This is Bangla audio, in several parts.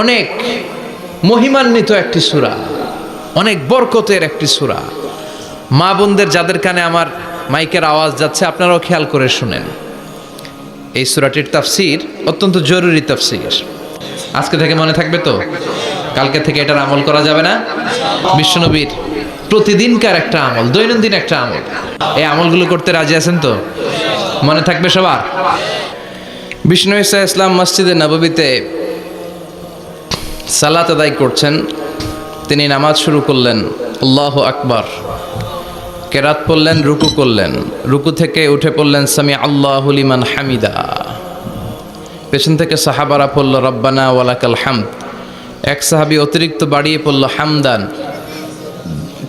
অনেক মহিমান্বিত একটি সূরা, অনেক বরকতের একটি সূরা। মা বোনদের যাদের কানে আমার মাইকের আওয়াজ যাচ্ছে, আপনারাও খেয়াল করে শুনেন। এই সূরাটির তাফসীর অত্যন্ত জরুরি তাফসীর। আজকে থেকে মনে থাকবে তো? কালকে থেকে এটার আমল করা যাবে না? বিশ্বনবীর প্রতিদিনকার একটা আমল, দৈনন্দিন একটা আমল। এই আমলগুলো করতে রাজি আছেন তো? মনে থাকবে সবার? বিষ্ণু ঈসা ইসলাম মসজিদে নববীতে সালাত আদায় করছেন। তিনি নামাজ শুরু করলেন, আল্লাহু আকবার, কেরাত পড়লেন, রুকু করলেন, রুকু থেকে উঠে পড়লেন সামি আল্লাহু লিমান হামিদা। পেছন থেকে সাহাবারা পড়ল রব্বানা ওয়ালাকাল হামদ। এক সাহাবী অতিরিক্ত বাড়িয়ে পড়ল হামদান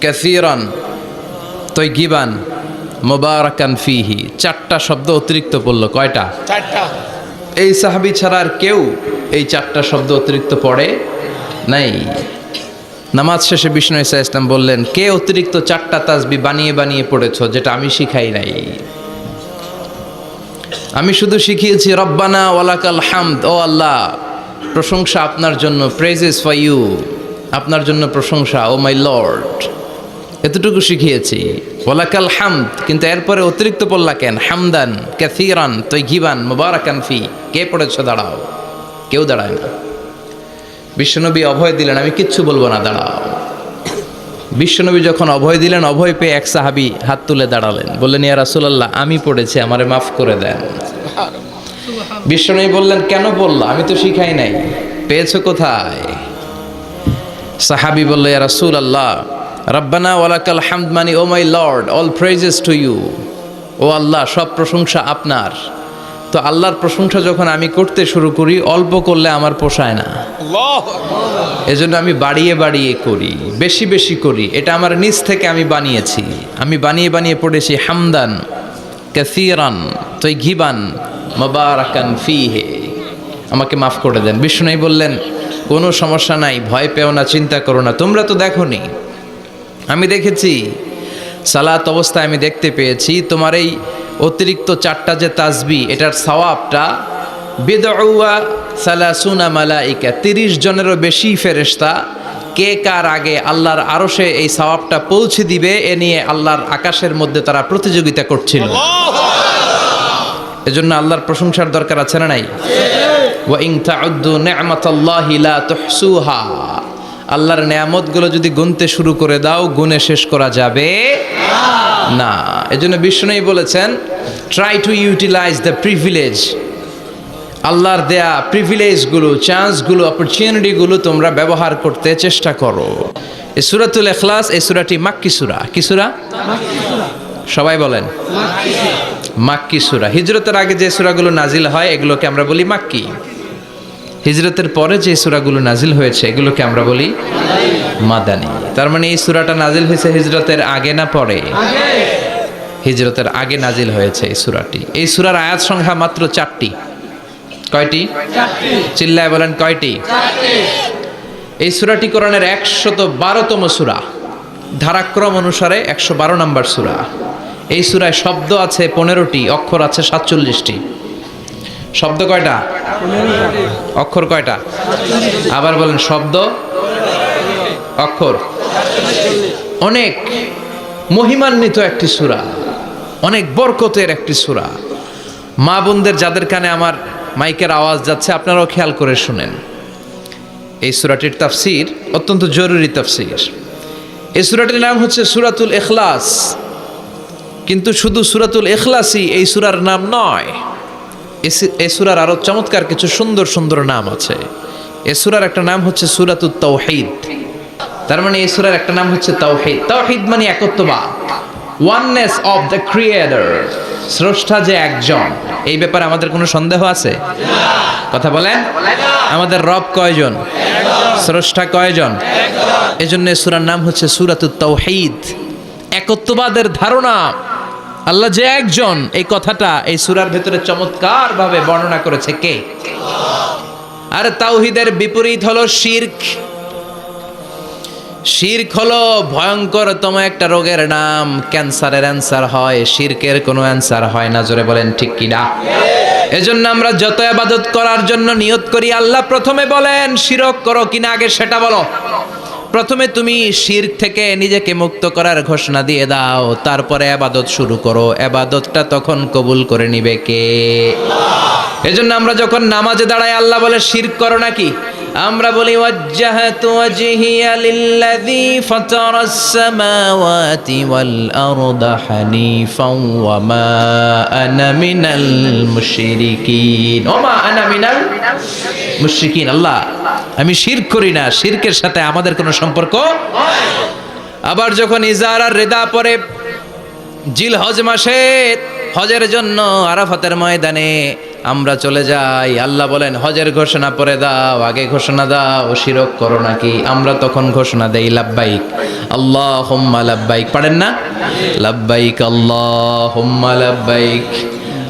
কাসীরান তাইয়িবান মুবারাকান ফিহি। চারটা শব্দ অতিরিক্ত পড়ল। কয়টা? চারটা। এই সাহাবী ছাড়া আর কেউ এই চারটা শব্দ অতিরিক্ত পড়ে নাই। নামাজ শেষে বিষ্ণু ঈসা ইসলাম বললেন, কে অতিরিক্ত চারটা তাসবিহ বানিয়ে বানিয়ে পড়েছো যেটা আমি শিখাই নাই? আমি শুধু শিখিয়েছি রব্বানা ওয়ালাকাল হামদ, ও আল্লাহ প্রশংসা আপনার জন্য, প্রেজেস ফর ইউ, আপনার জন্য প্রশংসা, ও মাই লর্ড, এতটুকু শিখিয়েছি। ওয়ালাকাল হামদ, কিন্তু এরপরে অতিরিক্ত পড়লা কেন? হামদান কাসীরান তাইয়িবান মুবারাকান ফি। কে পড়েছো? দাঁড়াও। কেউ দাঁড়ায় না। বিশ্বনবী অভয় দিলেন, আমি কিচ্ছু বলবো না, দাঁড়াও। বিশ্বনবী যখন অভয় দিলেন, অভয় পেয়ে এক সাহাবী হাত তুলে দাঁড়ালেন, বললেন, ইয়া রাসূলুল্লাহ, আমি পড়েছি, আমারে মাফ করে দেন। বিশ্বনবী বললেন, কেন বললা? আমি তো শিখাই নাই। পেয়েছো কোথায়? সাহাবী বলল, ইয়া রাসূলুল্লাহ, রব্বানা ওয়ালাকাল হামদ মানে O my lord, all praises to you, O Allah সব প্রশংসা আপনার। তো আল্লাহর প্রশংসা যখন আমি করতে শুরু করি, অল্প করলে আমার পোষায় না, এজন্য আমি বাড়িয়ে বাড়িয়ে করি, বেশি বেশি করি। এটা আমার নিজ থেকে আমি বানিয়েছি। আমি বানিয়ে বানিয়ে পড়েছি হামদান কাসীরান তাইয়িবান মুবারাকান ফিহি। আমাকে মাফ করে দেন। বিষ্ণু বললেন, কোনো সমস্যা নাই, ভয় পেও না, চিন্তা করো না। তোমরা তো দেখোনি, আমি দেখেছি। সালাত অবস্থায় আমি দেখতে পেয়েছি তোমার এই অতিরিক্ত চারটা যে তাসবিহ, এটার সওয়াবটা বিদউয়া সালাসুনা মালাইকা, 30 জনেরও বেশি ফেরেশতা কে কার আগে আল্লাহর আরশে এই সওয়াবটা পৌঁছে দিবে, এ নিয়ে আল্লাহর আকাশের মধ্যে তারা প্রতিযোগিতা করছিল। এজন্য আল্লাহর প্রশংসার দরকার আছে না নাই? ওয়া ইন তাউদ্দু নি'মাতাল্লাহি লা তুহসুহা। আল্লাহর নেয়ামতগুলো যদি গুনতে শুরু করে দাও, গুনে শেষ করা যাবে না। এজন্য বিষ্ণুই বলেছেন, try to utilize the privilege. আল্লাহর দেয়া প্রিভিলেজগুলো, চান্সগুলো, অপরচুনিটিগুলো তোমরা ব্যবহার করতে চেষ্টা করো। এই সূরাতুল ইখলাস, এই সূরাটি মাক্কি সূরা। কি সূরা? সবাই বলেন, মাক্কি সূরা। হিজরতের আগে যে সূরাগুলো নাজিল হয় এগুলোকে আমরা বলি মাক্কি। হিজরতের পরে যে সূরাগুলো নাজিল হয়েছে এগুলোকে আমরা বলি মাদানী। তার মানে এই সূরাটা নাজিল হয়েছে হিজরতের আগে না পরে? হিজরতের আগে নাজিল হয়েছে এই সূরাটি। এই সূরার আয়াত সংখ্যা মাত্র 4টি। কয়টি? চিল্লায় বলেন, কয়টি? এই সূরাটি কোরআনের 112তম সূরা। ধারাক্রম অনুসারে 112 নম্বর সূরা। এই সূরায় শব্দ আছে 15টি, অক্ষর আছে 47টি। শব্দ কয়টা? অক্ষর কয়টা? আবার বলেন, শব্দ, অক্ষর। অনেক মহিমান্বিত একটি সূরা, অনেক বরকতের একটি সূরা। মা বোনদের যাদের কানে আমার মাইকের আওয়াজ যাচ্ছে, আপনারাও খেয়াল করে শুনেন। এই সূরাটির তাফসীর অত্যন্ত জরুরি তাফসীর। এই সূরাটির নাম হচ্ছে সূরাতুল ইখলাস। কিন্তু শুধু সূরাতুল ইখলাসই এই সূরার নাম নয়। এই সূরার আরো চমৎকার কিছু সুন্দর সুন্দর নাম আছে। এই সূরার একটা নাম হচ্ছে সূরাতুত তাওহীদ। তার মানে এই সূরার একটা নাম হচ্ছে তাওহীদ। তাওহীদ মানে একত্ববাদ, ওয়াননেস অফ দ্য ক্রিয়েটর। স্রষ্টা যে একজন, এই ব্যাপারে আমাদের কোনো সন্দেহ আছে? কথা বলেন, আমাদের রব কয়জন? স্রষ্টা কয়জন? এজন্য এই সূরার নাম হচ্ছে সূরাতুত তাওহীদ। একত্ববাদের ধারণা, আল্লাহ যে একজন, এই কথাটা এই সূরার ভেতরে চমৎকার ভাবে বর্ণনা করেছে কে? আর তাওহীদের বিপরীত হলো শিরক। শিরক হলো ভয়ঙ্করতম একটা রোগের নাম। ক্যান্সারের অ্যান্সার হয়, শিরকের কোনো অ্যান্সার হয় না। জোরে বলেন ঠিক কিনা? এজন্য আমরা যত ইবাদত করার জন্য নিয়ত করি, আল্লাহ প্রথমে বলেন শিরক করো কিনা আগে সেটা বলো। প্রথমে তুমি শিরক থেকে নিজেকে মুক্ত করার ঘোষণা দিয়ে দাও, তারপরে ইবাদত শুরু করো। ইবাদতটা তখন কবুল করে নিবে কে? এজন্য আমরা যখন নামাজে দাঁড়াই আল্লাহ বলে শিরক করো নাকি? আমরা বলি ওয়াজ্জাহাতু ওয়াজহিয়া লিল্লাযী ফাতারাস সামাওয়াতি ওয়াল আরদা হানিফাও ওয়া মা আনা মিনাল মুশরিকিন। ওমা আনা মিনাল মুশরিকিন। আল্লাহ আমি শিরক করি না, শিরকের সাথে আমাদের কোনো সম্পর্ক। আবার যখন ইজার আর রিদা পরে জিলহজ মাসে হজের জন্য আরাফাতের ময়দানে আমরা চলে যাই, আল্লাহ বলেন হজের ঘোষণা পরে দাও, আগে ঘোষণা দাও শিরক করো নাকি? আমরা তখন ঘোষণা দেই লাব্বাইক আল্লাহুম্মা লাব্বাইক। পারেন না? লাব্বাইক আল্লাহুম্মা লাব্বাইক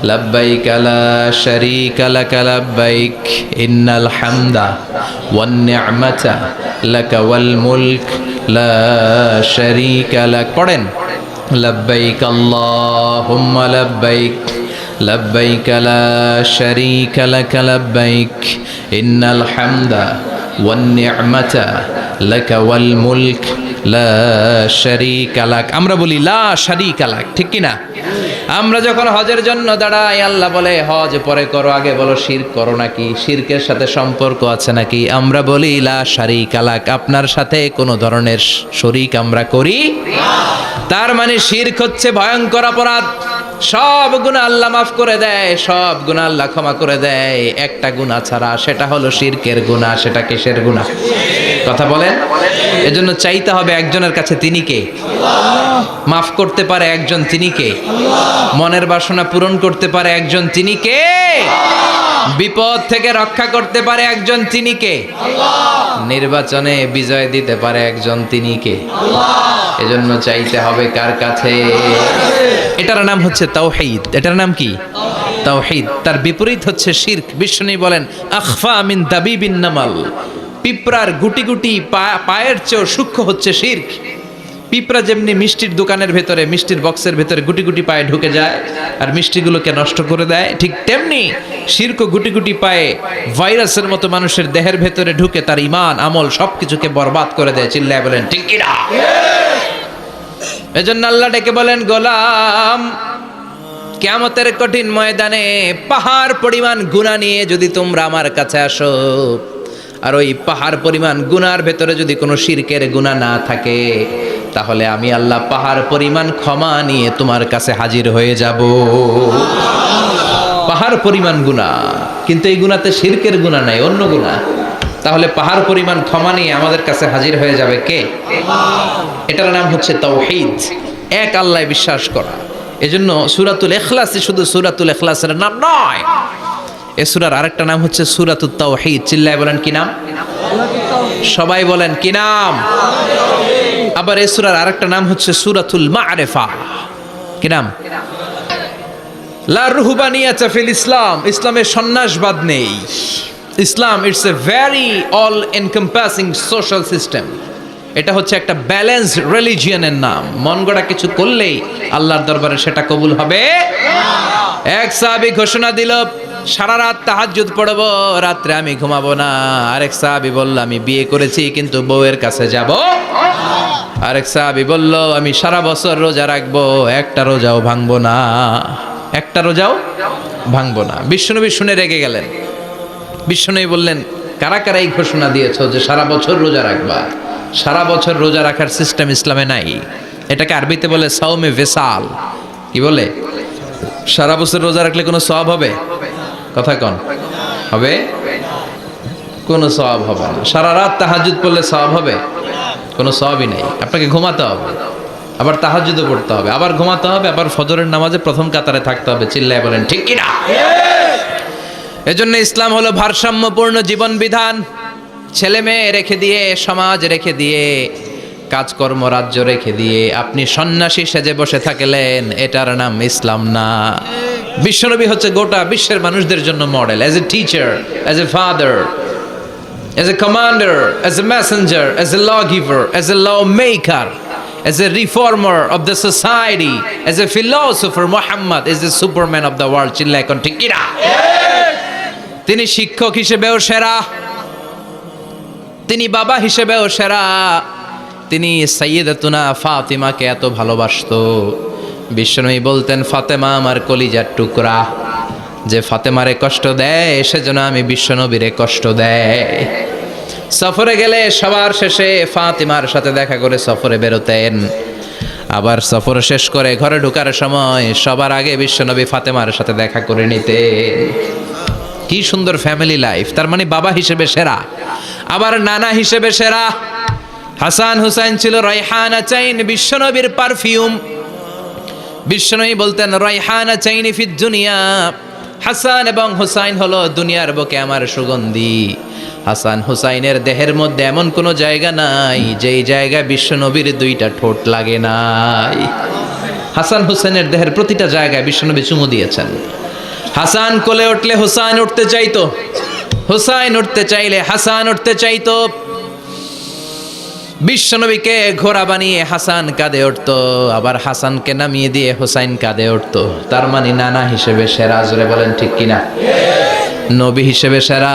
লাব্বাইক লা শারীকা লাক লাব্বাইক ইন্নাল হামদা ওয়ান নি'মাতা লাকা ওয়াল মুলক লা শারীকা লাক। পড়েন লব্বাইক আল্লাহুম্মা লব্বাইক লব্বাইক লা শারীকা লাক লব্বাইক ইন্নাল হামদা ওয়ান নি'মাতা লাকা ওয়াল মুলক লা শারীকা লাক। আমরা বলি লা শারীকা লাক, ঠিক কি না? আমরা যখন হজের জন্য দাঁড়াই আল্লাহ বলে হজ পরে করো, আগে বলো শিরক করো নাকি? শিরকের সাথে সম্পর্ক আছে নাকি? আমরা বলি লা শারীকা লাক, আপনার সাথে কোনো ধরনের শরীক আমরা করি না। তার মানে শিরক হচ্ছে ভয়ঙ্কর অপরাধ। সব গুনাহ আল্লাহ মাফ করে দেয়, সব গুনাহ আল্লাহ ক্ষমা করে দেয়, একটা গুনাহ ছাড়া, সেটা হলো শিরকের গুনাহ। সেটা কিসের গুনাহ? কথা বলেন। এজন্য চাইতে হবে একজনের কাছে, তিনি কে? মাফ করতে পারে একজন, তিনি কে? মনের বাসনা পূরণ করতে পারে একজন, তিনি কে? বিপদ থেকে রক্ষা করতে পারে একজন, তিনি কে? নির্বাচনে বিজয় দিতে পারে একজন, তিনি কে? এজন্য চাইতে হবে কার কাছে? এটার নাম হচ্ছে তাওহীদ। এটার নাম কি? তাওহীদ। তার বিপরীত হচ্ছে শিরক। বিষ্ণু বলেন আখফা মিন দাবিবিন নামাল, পিঁপড়ার গুটি গুটি পায়ের চেয়েও সূক্ষ্ম হচ্ছে শিরক। পিঁপড়া যেমনি মিষ্টির দোকানের ভেতরে, মিষ্টির বক্সের ভেতরে গুটি গুটি পায়ে ঢুকে যায় আর মিষ্টিগুলোকে নষ্ট করে দেয়, ঠিক তেমনি শিরক গুটি গুটি পায়ে ভাইরাসের মতো মানুষের দেহের ভেতরে ঢুকে তার ঈমান আমল সবকিছুকে বরবাদ করে দেয়। চিল্লায় বলেন ঠিক কি না? এজন্য আল্লাহ ডেকে বলেন গোলাম, কিয়ামতের কঠিন ময়দানে পাহাড় পরিমাণ গুনাহ নিয়ে যদি তোমরা আমার কাছে আসো, আর ওই পাহাড় পরিমাণ গুনার ভেতরে যদি কোনো শিরকের গুনাহ না থাকে, তাহলে আমি আল্লাহ পাহাড় পরিমাণ ক্ষমা নিয়ে তোমার কাছে হাজির হয়ে যাব। পাহাড় পরিমাণ গুনাহ, কিন্তু এই গুনাতে শিরকের গুনাহ নাই, অন্য গুনাহ। তাহলে পাহাড় পরিমাণ ক্ষমা নিয়ে আমাদের কাছে হাজির হয়ে যাবে কে? এটার নাম হচ্ছে তাওহীদ, এক আল্লাহ বিশ্বাস করা। এজন্য সূরাতুল ইখলাস শুধু সূরাতুল ইখলাসের নাম নয়, এই সূরার আরেকটা নাম হচ্ছে সূরাতুত তাওহীদ। চিল্লায় বলেন কি নাম? সবাই বলেন কি নাম? আবার এই সূরার আরেকটা নাম হচ্ছে সূরাতুল মা'রিফা। কি নাম? লা রুহবানিয়াতা ফিল ইসলাম, ইসলামে সন্ন্যাসবাদ নেই। Islam it's a very all encompassing social system. এটা হচ্ছে একটা ব্যালেন্স রিলিজিয়নের নাম। মন গড়া কিছু করলেই আল্লাহর দরবারে সেটা কবুল হবে না। এক সাহাবী ঘোষণা দিল সারা রাত তাহাজ্জুদ পড়ব, রাত্রে আমি ঘুমাবো না। আরেক সাহাবী বলল আমি বিয়ে করেছি কিন্তু বউয়ের কাছে যাব। আরেক সাহাবী বলল আমি সারা বছর রোজা রাখবো, একটা রোজাও ভাঙবো না, একটা রোজাও ভাঙবো না। বিশ্বনবী শুনে রেগে গেলেন। বিশ্বনবী বললেন কারা কারা এই ঘোষণা দিয়েছো যে সারা বছর রোজা রাখবা? সারা বছর রোজা রাখার সিস্টেম ইসলামে নাই। এটাকে আরবিতে বলে সাওমে ভেসাল। কি বলে? সারা বছর রোজা রাখলে কোনো সওয়াব হবে? কথা কন, হবে? কোনো সওয়াব হবে না। সারা রাত তাহাজ্জুদ পড়লে সওয়াব হবে? কোনো সওয়াবই নেই। আপনাকে ঘুমাতে হবে, আবার তাহাজ্জুদও পড়তে হবে, আবার ঘুমাতে হবে, আবার ফজরের নামাজে প্রথম কাতারে থাকতে হবে। চিল্লায় বলেন ঠিক কি না? এজন্য ইসলাম হলো ভারসাম্যপূর্ণ জীবন বিধান। ছেলে মেয়ে রেখে দিয়ে, সমাজ রেখে দিয়ে, কাজকর্ম রাজ্য রেখে দিয়ে আপনি সন্ন্যাসী সেজে বসে থাকলেন, এটার নাম ইসলাম না। বিশ্বনবী হচ্ছে গোটা বিশ্বের মানুষদের জন্য model, as a teacher, as a father, as a commander, as a messenger, as a lawgiver, as a lawmaker. as a reformer of the society, as a philosopher, Muhammad is the superman of the world. চিল্লায় কোন ঠিক কিনা? তিনি শিক্ষক হিসেবেও সেরা, তিনি বাবা হিসেবেও সেরা। তিনি সাইয়্যিদাতুনা ফাতিমাকে এত ভালোবাসতো, বিশ্বনবী বলতেন ফাতেমা আমার কলিজার টুকরা, যে ফাতেমারে কষ্ট দেয় সেজন্য আমি বিশ্বনবীরে কষ্ট দেয়। সফরে গেলে সবার শেষে ফাতিমার সাথে দেখা করে সফরে বেরোতেন, আবার সফর শেষ করে ঘরে ঢোকার সময় সবার আগে বিশ্বনবী ফাতেমার সাথে দেখা করে নিতেন। কি সুন্দর ফ্যামিলি লাইফ। তার মানে বাবা হিসেবে সেরা, আবার নানা হিসেবে সেরা। হাসান হুসাইন ছিল রায়হানা চাইন, বিশ্বনবীর পারফিউম। বিশ্বনবী বলতেন রায়হানা চাইনি ফিদ দুনিয়া, হাসান এবং হুসাইন হলো দুনিয়ার বুকে আমার সুগন্ধি। হাসান হুসাইনের দেহের মধ্যে এমন কোনো জায়গা নাই যেই জায়গায় বিশ্বনবীর দুইটা ঠোঁট লাগে নাই। হাসান হুসাইনের দেহের প্রতিটা জায়গায় বিশ্বনবী চুমু দিয়েছেন। হাসান কোলে উঠলে হুসাইন উঠতে চাইতো, হুসাইন উঠতে চাইলে হাসান উঠতে চাইতো। বিশ্বনবীকে ঘোড়া বানিয়ে হাসান কাঁধে উঠতো, আবার হাসানকে নামিয়ে দিয়ে হুসাইন কাঁধে উঠতো। তার মানে নানা হিসেবে সেরা। জোরে বলেন ঠিক কিনা? নবী হিসেবে সেরা।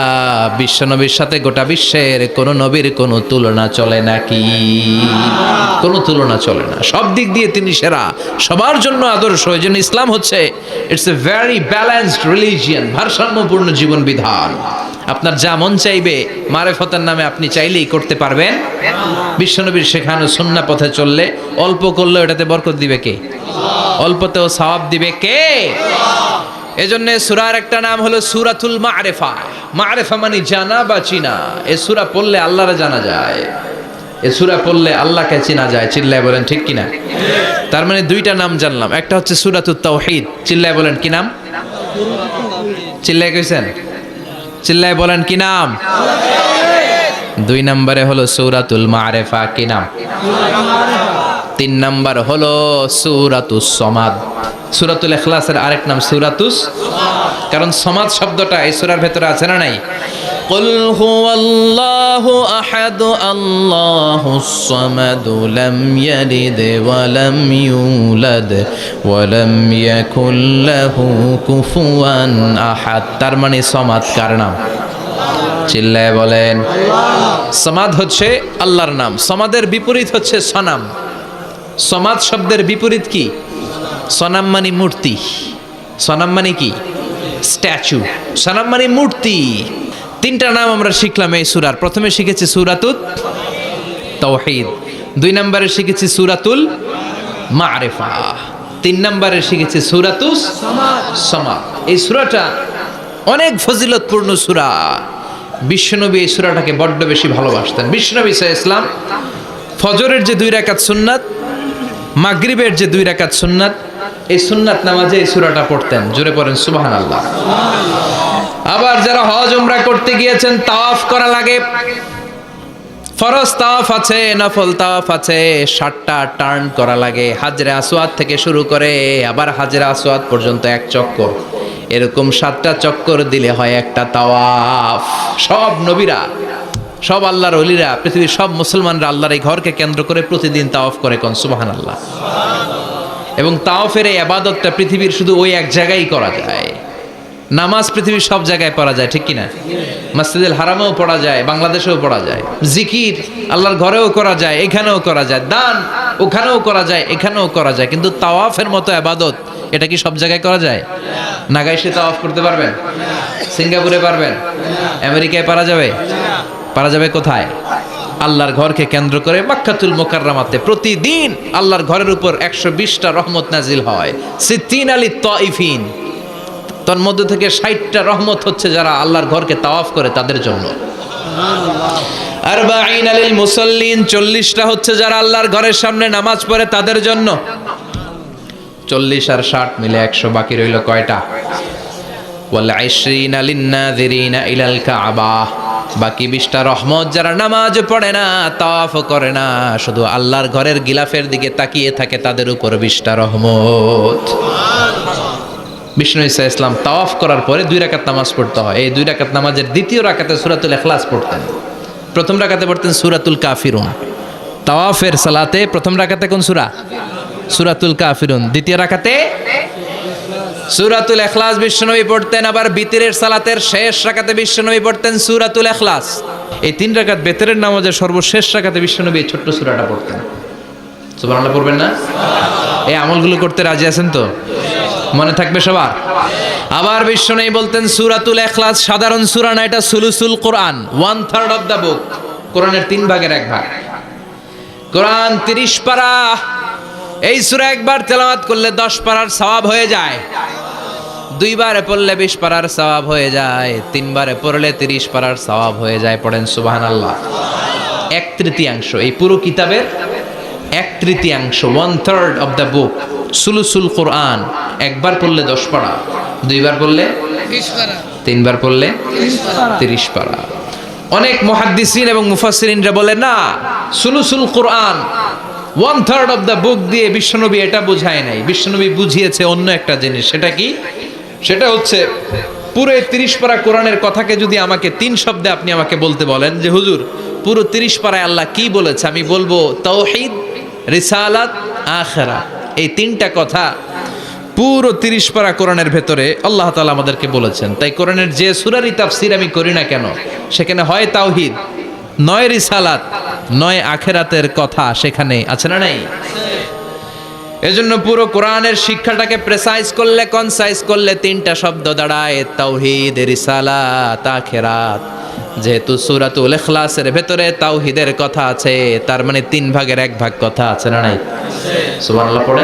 বিশ্বনবীর সাথে গোটা বিশ্বের কোন নবীর কোনো তুলনা চলে নাকি? কোনো তুলনা চলে না। সব দিক দিয়ে তিনি সেরা, সবার জন্য আদর্শ। এই জন্য ইসলাম হচ্ছে it's a very balanced religion, ভারসাম্যপূর্ণ জীবন বিধান। আপনার যা মন চাইবে মারেফতের নামে আপনি চাইলেই করতে পারবেন। বিশ্বনবীর শেখানো সুন্নাহ পথে চললে অল্প করলেও এটাতে বরকত দিবে কে? অল্পতেও সওয়াব দিবে কে? এজন্য সূরার একটা নাম হলো সূরাতুল মা'রিফা। মা'রিফা মানে জানা বা চিনা। এই সূরা পড়লে আল্লাহরে জানা যায়, এই সূরা পড়লে আল্লাহকে চেনা যায়। চিল্লায় বলেন ঠিক কিনা? তার মানে দুইটা নাম জানলাম, একটা হচ্ছে সূরাতুত তাওহীদ। চিল্লায় বলেন কি নাম? চিল্লায় কইছেন? চিল্লায় বলেন কি নাম? দুই নম্বরে হলো সূরাতুল মা'রিফা। কি নাম? তিন নম্বর হলো সূরাতুস সমাদ। সূরাতুল ইখলাসের আরেক নাম সূরাতুস, কারণ সমাদ শব্দটা এই সূরার ভেতরে আছে না নাই? কুল হুয়াল্লাহু আহাদ আল্লাহুস সামাদ লাম ইয়ালিদ ওয়া লাম ইউলাদ ওয়া লাম ইয়াকুল লাহু কুফুয়ান আহাদ। তার মানে সমাদ কার নাম? চিল্লায় বলেন। সমাদ হচ্ছে আল্লাহর নাম। সমাদের বিপরীত হচ্ছে সনাম। সমাদ শব্দের বিপরীত কি? সনাম মানে মূর্তি। সনাম মানে কি? স্ট্যাচু। সনাম মানে মূর্তি। তিনটা নাম আমরা শিখলাম এই সূরার। প্রথমে শিখেছি সূরাতুত তাওহীদ, দুই নম্বরে শিখেছি সূরাতুল মা'রিফা, তিন নম্বরে শিখেছি সূরাতুস সমাদ। এই সূরাটা অনেক ফজিলতপূর্ণ সূরা। বিশ্বনবী এই সূরাটাকে বড্ড বেশি ভালোবাসতেন। বিশ্বনবী সাল্লাল্লাহু আলাইহি ওয়াসাল্লাম ফজরের যে 2 রাকাত সুন্নাত, মাগরিবের যে 2 রাকাত সুন্নাত, এই সুন্নাত নামাজে এই সূরাটা পড়তেন। জোরে পড়েন সুবহানাল্লাহ। আবার যারা হজ উমরা করতে গিয়েছেন, তাওয়াফ করা লাগে। ফরজ তাওয়াফ আছে, নফল তাওয়াফ আছে, 7টা টার্ন করা লাগে। হাজরে আসওয়াদ থেকে শুরু করে আবার হাজরে আসওয়াদ পর্যন্ত এক চক্কর। এরকম 7টা চক্কর দিলে হয় একটা তাওয়াফ। সব নবীরা, সব আল্লাহর ওলিরা, পৃথিবীর সব মুসলমানরা আল্লাহর এই ঘরকে কেন্দ্র করে প্রতিদিন তাওয়াফ করে। কোন সুবহানাল্লাহ। এবং তাওয়াফের এই ইবাদতটা পৃথিবীর শুধু ওই এক জায়গায় করা যায়। নামাজ পৃথিবীর সব জায়গায় পড়া যায়, ঠিক কিনা? মসজিদুল হারামেও পড়া যায়, বাংলাদেশেও পড়া যায়। জিকির আল্লাহর ঘরেও করা যায়, এখানেও করা যায়। দান ওখানেও করা যায়, এখানেও করা যায়। কিন্তু তাওয়াফের মতো ইবাদত, এটা কি সব জায়গায় করা যায়? নাগাইশে তাওয়াফ করতে পারবেন? সিঙ্গাপুরে পারবেন? আমেরিকায় পারা যাবে? পারা যাবে কোথায়? আল্লাহর ঘরকে কেন্দ্র করে মক্কাতুল মুকাররমাতে প্রতিদিন আল্লাহর ঘরের উপর 120টা রহমত নাজিল হয়। সিত্তিন আলী তাইফিন, তার মধ্যে থেকে 60টা রহমত হচ্ছে যারা আল্লাহর ঘরকে তাওয়াফ করে তাদের জন্য। আরবাঈন আলিল মুসাল্লিন, 40টা হচ্ছে যারা আল্লাহর ঘরের সামনে নামাজ পড়ে তাদের জন্য। 40 আর 60 মিলে 100, বাকি রইল কয়টা? ওয়াল 20 লিন-নাযিরিনা ইলাল কাবা। বাকি 20টা রহমত যারা নামাজ পড়ে না, তাওয়াফ করে না, শুধু আল্লাহর ঘরের গিলাফের দিকে তাকিয়ে থাকে, তাদের উপর 20টা রহমত। বিষ্ণু ঈসা ইসলাম তাওয়াফ করার পরে 2 রাকাত নামাজ পড়তে হয়। এই 2 রাকাত নামাজের দ্বিতীয় রাকাতে সূরাতুল ইখলাস পড়তেন। প্রথম রাকাতে পড়তেন সূরাতুল কাফিরুন, তাওয়াফের সালাতে প্রথম রাকাতে কোন সূরা? সূরাতুল কাফিরুন। দ্বিতীয় রাকাতে সূরাতুল ইখলাস বিশ্বনবী পড়তেন। আবার বিতরের সালাতের শেষ রাকাতে বিশ্বনবী পড়তেন সূরাতুল ইখলাস। এই 3 রাকাত বিতরের নামাজের সর্বশেষ রাকাতে বিশ্বনবী এই ছোট্ট সূরাটা পড়তেন। সুবহানাল্লাহ পড়বেন না? এই আমলগুলো করতে রাজি আছেন তো? মনে থাকবে সবার? আবার বিশ্বনবী বলতেন সূরাতুল ইখলাস সাধারণ সূরা না, এটা সুলুসুল কোরআন, 1/3 অফ দ্য বুক। কোরআনের 3 ভাগের 1 ভাগ। কোরআন 30 পারা। এই সূরা একবার তেলাওয়াত করলে 10 পারার সওয়াব হয়ে যায়। 2 বারে পড়লে 20 পারার সওয়াব হয়ে যায়। 3 বারে পড়লে 30 পারার সওয়াব হয়ে যায়। পড়েন সুবহানাল্লাহ। 1/3 এই পুরো কিতাবের 1/3, 1/3 অফ দ্য বুক সুলুসুল কোরআন। একবার পড়লে 10 পারা, 2 বার পড়লে 20 পারা, 3 বার পড়লে 30 পারা। অনেক মুহাদ্দিসিন এবং মুফাসসিরিনরা বলে না, সুলুসুল কোরআন 1/3 অফ দ্য বুক দিয়ে বিশ্বনবী এটা বুঝায় নাই। বিশ্বনবী বুঝিয়েছে অন্য একটা জিনিস। সেটা কি? সেটা হচ্ছে পুরো 30 পারা কোরআনের কথাকে যদি আমাকে 3 শব্দে আপনি আমাকে বলতে বলেন যে হুজুর পুরো 30 পারায় আল্লাহ কি বলেছে, আমি বলবো তাওহীদ, রিসালাত, আখিরাত। এই 3টা কথা পুরো 30 পারা কোরআনের ভেতরে আল্লাহ তাআলা আমাদেরকে বলেছেন। তাই কোরআনের যে সূরারই তাফসীর আমি করি না কেন, সেখানে হয় তাওহীদ, নয় রিসালাত, নয় আখিরাতের কথা সেখানে আছে না নাই? এজন্য পুরো কোরআনের শিক্ষাটাকে প্রেসাইজ করলে, কনসাইজ করলে 3টা শব্দ দাঁড়ায়, তাওহীদ, রিসালাত, আখিরাত। যেহেতু সূরাতুল ইখলাসের ভেতরে তাওহীদের কথা আছে, তার মানে 3 ভাগের 1 ভাগ কথা আছে না নাই? সুবহানাল্লাহ পড়ে।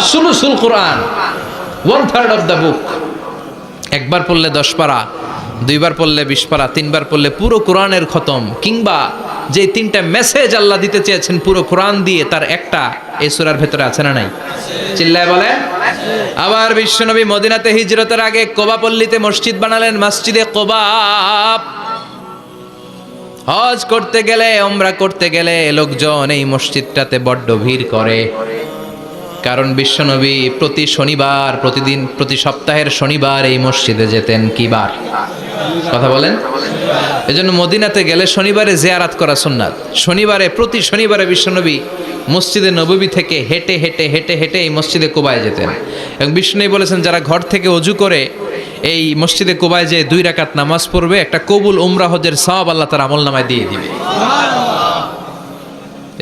সুলুসুল কোরআন 1/3 অফ দ্য বুক। একবার পড়লে 10 পারা, 2 বার পড়লে 20 পারা, 3 বার পড়লে পুরো কোরআনের খতম। কিংবা যে 3টা মেসেজ আল্লাহ দিতে চেয়েছেন পুরো কোরআন দিয়ে, তার একটা এই সূরার ভেতরে আছে না নাই? চিল্লায় বলেন। আবার বিশ্বনবী মদিনাতে হিজরতের আগে কোবা পল্লীতে মসজিদ বানালেন, মসজিদে কোবা। হজ করতে গেলে, উমরা করতে গেলে লোকজন এই মসজিদটাতে বড্ড ভিড় করে। কারণ বিশ্বনবী প্রতি শনিবার, প্রতি সপ্তাহের শনিবার এই মসজিদে যেতেন। কি বার? কথা বলেন। এজন্য মদিনাতে গেলে শনিবারে জিয়ারাত করা সুন্নাত। প্রতি শনিবারে বিশ্বনবী মসজিদে নববী থেকে হেঁটে হেঁটে হেঁটে হেঁটে এই মসজিদে কুবায় যেতেন। এবং বিশ্বনবী বলেছেন যারা ঘর থেকে ওযু করে এই মসজিদে কুবায় যে 2 রাকাত নামাজ পড়বে, একটা কবুল উমরা হজের সওয়াব আল্লাহ তার আমলনামায় দিয়ে দিবে।